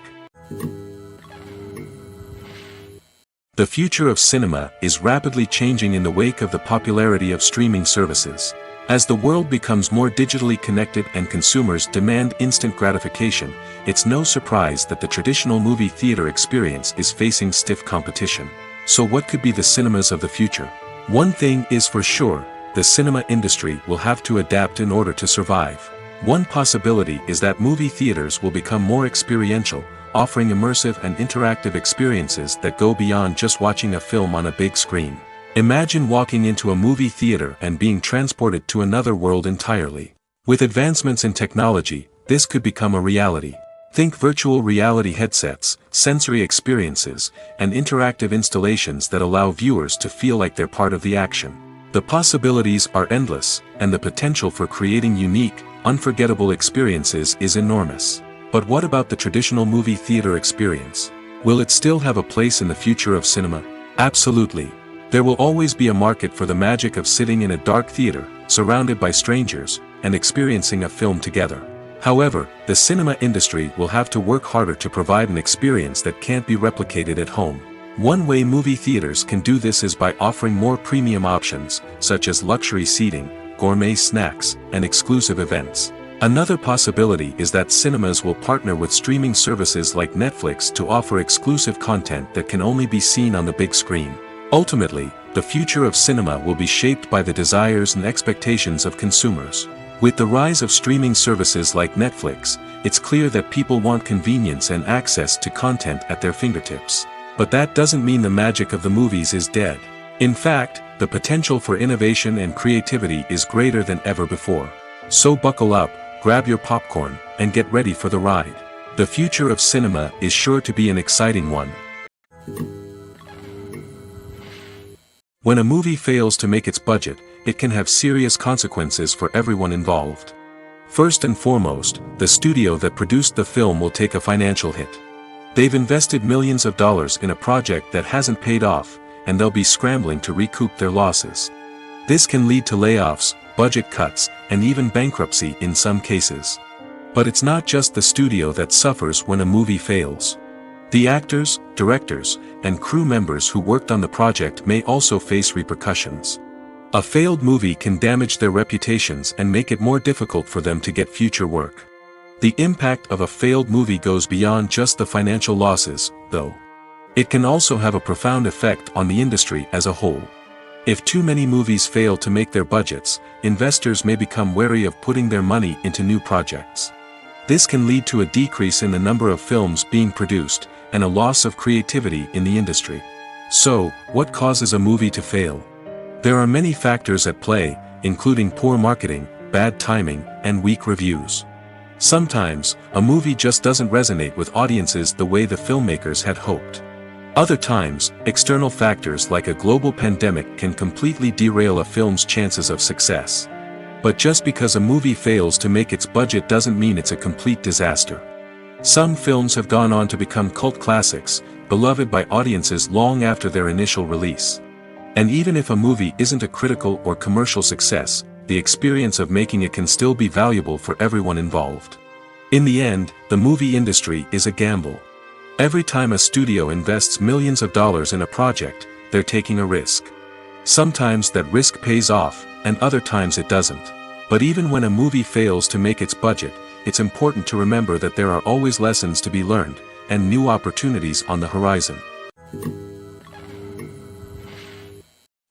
Speaker 1: The future of cinema is rapidly changing in the wake of the popularity of streaming services. As the world becomes more digitally connected and consumers demand instant gratification, it's no surprise that the traditional movie theater experience is facing stiff competition. So what could be the cinemas of the future? One thing is for sure, the cinema industry will have to adapt in order to survive. One possibility is that movie theaters will become more experiential, offering immersive and interactive experiences that go beyond just watching a film on a big screen. Imagine walking into a movie theater and being transported to another world entirely. With advancements in technology, this could become a reality. Think virtual reality headsets, sensory experiences, and interactive installations that allow viewers to feel like they're part of the action. The possibilities are endless, and the potential for creating unique, unforgettable experiences is enormous. But what about the traditional movie theater experience? Will it still have a place in the future of cinema? Absolutely. There will always be a market for the magic of sitting in a dark theater, surrounded by strangers, and experiencing a film together. However, the cinema industry will have to work harder to provide an experience that can't be replicated at home. One way movie theaters can do this is by offering more premium options, such as luxury seating, gourmet snacks, and exclusive events. Another possibility is that cinemas will partner with streaming services like Netflix to offer exclusive content that can only be seen on the big screen. Ultimately, the future of cinema will be shaped by the desires and expectations of consumers. With the rise of streaming services like Netflix, it's clear that people want convenience and access to content at their fingertips. But that doesn't mean the magic of the movies is dead. In fact, the potential for innovation and creativity is greater than ever before. So buckle up, grab your popcorn, and get ready for the ride. The future of cinema is sure to be an exciting one. When a movie fails to make its budget, it can have serious consequences for everyone involved. First and foremost, the studio that produced the film will take a financial hit. They've invested millions of dollars in a project that hasn't paid off, and they'll be scrambling to recoup their losses. This can lead to layoffs, budget cuts, and even bankruptcy in some cases. But it's not just the studio that suffers when a movie fails. The actors, directors, and crew members who worked on the project may also face repercussions. A failed movie can damage their reputations and make it more difficult for them to get future work. The impact of a failed movie goes beyond just the financial losses, though. It can also have a profound effect on the industry as a whole. If too many movies fail to make their budgets, investors may become wary of putting their money into new projects. This can lead to a decrease in the number of films being produced, and a loss of creativity in the industry. So, what causes a movie to fail? There are many factors at play, including poor marketing, bad timing, and weak reviews. Sometimes, a movie just doesn't resonate with audiences the way the filmmakers had hoped. Other times, external factors like a global pandemic can completely derail a film's chances of success. But just because a movie fails to make its budget doesn't mean it's a complete disaster. Some films have gone on to become cult classics, beloved by audiences long after their initial release. And even if a movie isn't a critical or commercial success, the experience of making it can still be valuable for everyone involved. In the end, the movie industry is a gamble. Every time a studio invests millions of dollars in a project, they're taking a risk. Sometimes that risk pays off, and other times it doesn't. But even when a movie fails to make its budget, it's important to remember that there are always lessons to be learned, and new opportunities on the horizon.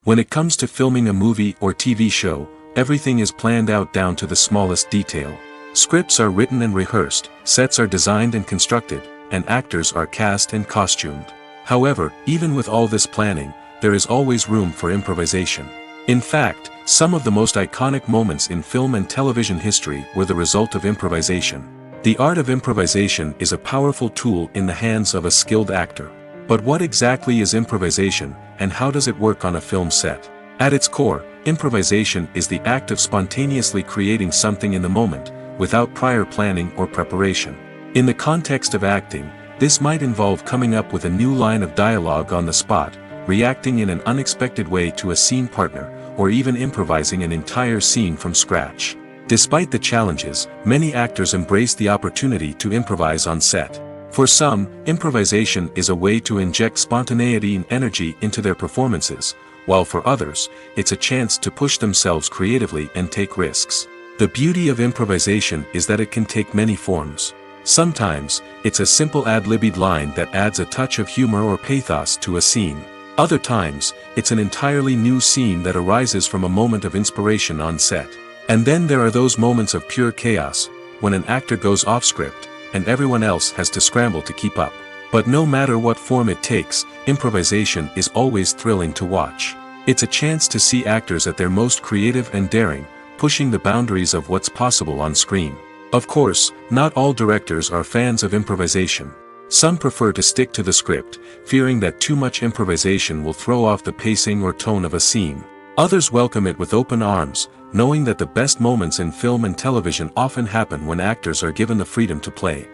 Speaker 1: When it comes to filming a movie or TV show, everything is planned out down to the smallest detail. Scripts are written and rehearsed, sets are designed and constructed, and actors are cast and costumed. However, even with all this planning, there is always room for improvisation. In fact, some of the most iconic moments in film and television history were the result of improvisation. The art of improvisation is a powerful tool in the hands of a skilled actor. But what exactly is improvisation, and how does it work on a film set? At its core, improvisation is the act of spontaneously creating something in the moment, without prior planning or preparation. In the context of acting, this might involve coming up with a new line of dialogue on the spot, reacting in an unexpected way to a scene partner, or even improvising an entire scene from scratch. Despite the challenges, many actors embrace the opportunity to improvise on set. For some, improvisation is a way to inject spontaneity and energy into their performances, while for others, it's a chance to push themselves creatively and take risks. The beauty of improvisation is that it can take many forms. Sometimes, it's a simple ad-libbed line that adds a touch of humor or pathos to a scene. Other times, it's an entirely new scene that arises from a moment of inspiration on set. And then there are those moments of pure chaos, when an actor goes off script, and everyone else has to scramble to keep up. But no matter what form it takes, improvisation is always thrilling to watch. It's a chance to see actors at their most creative and daring, pushing the boundaries of what's possible on screen. Of course, not all directors are fans of improvisation. Some prefer to stick to the script, fearing that too much improvisation will throw off the pacing or tone of a scene. Others welcome it with open arms, knowing that the best moments in film and television often happen when actors are given the freedom to play.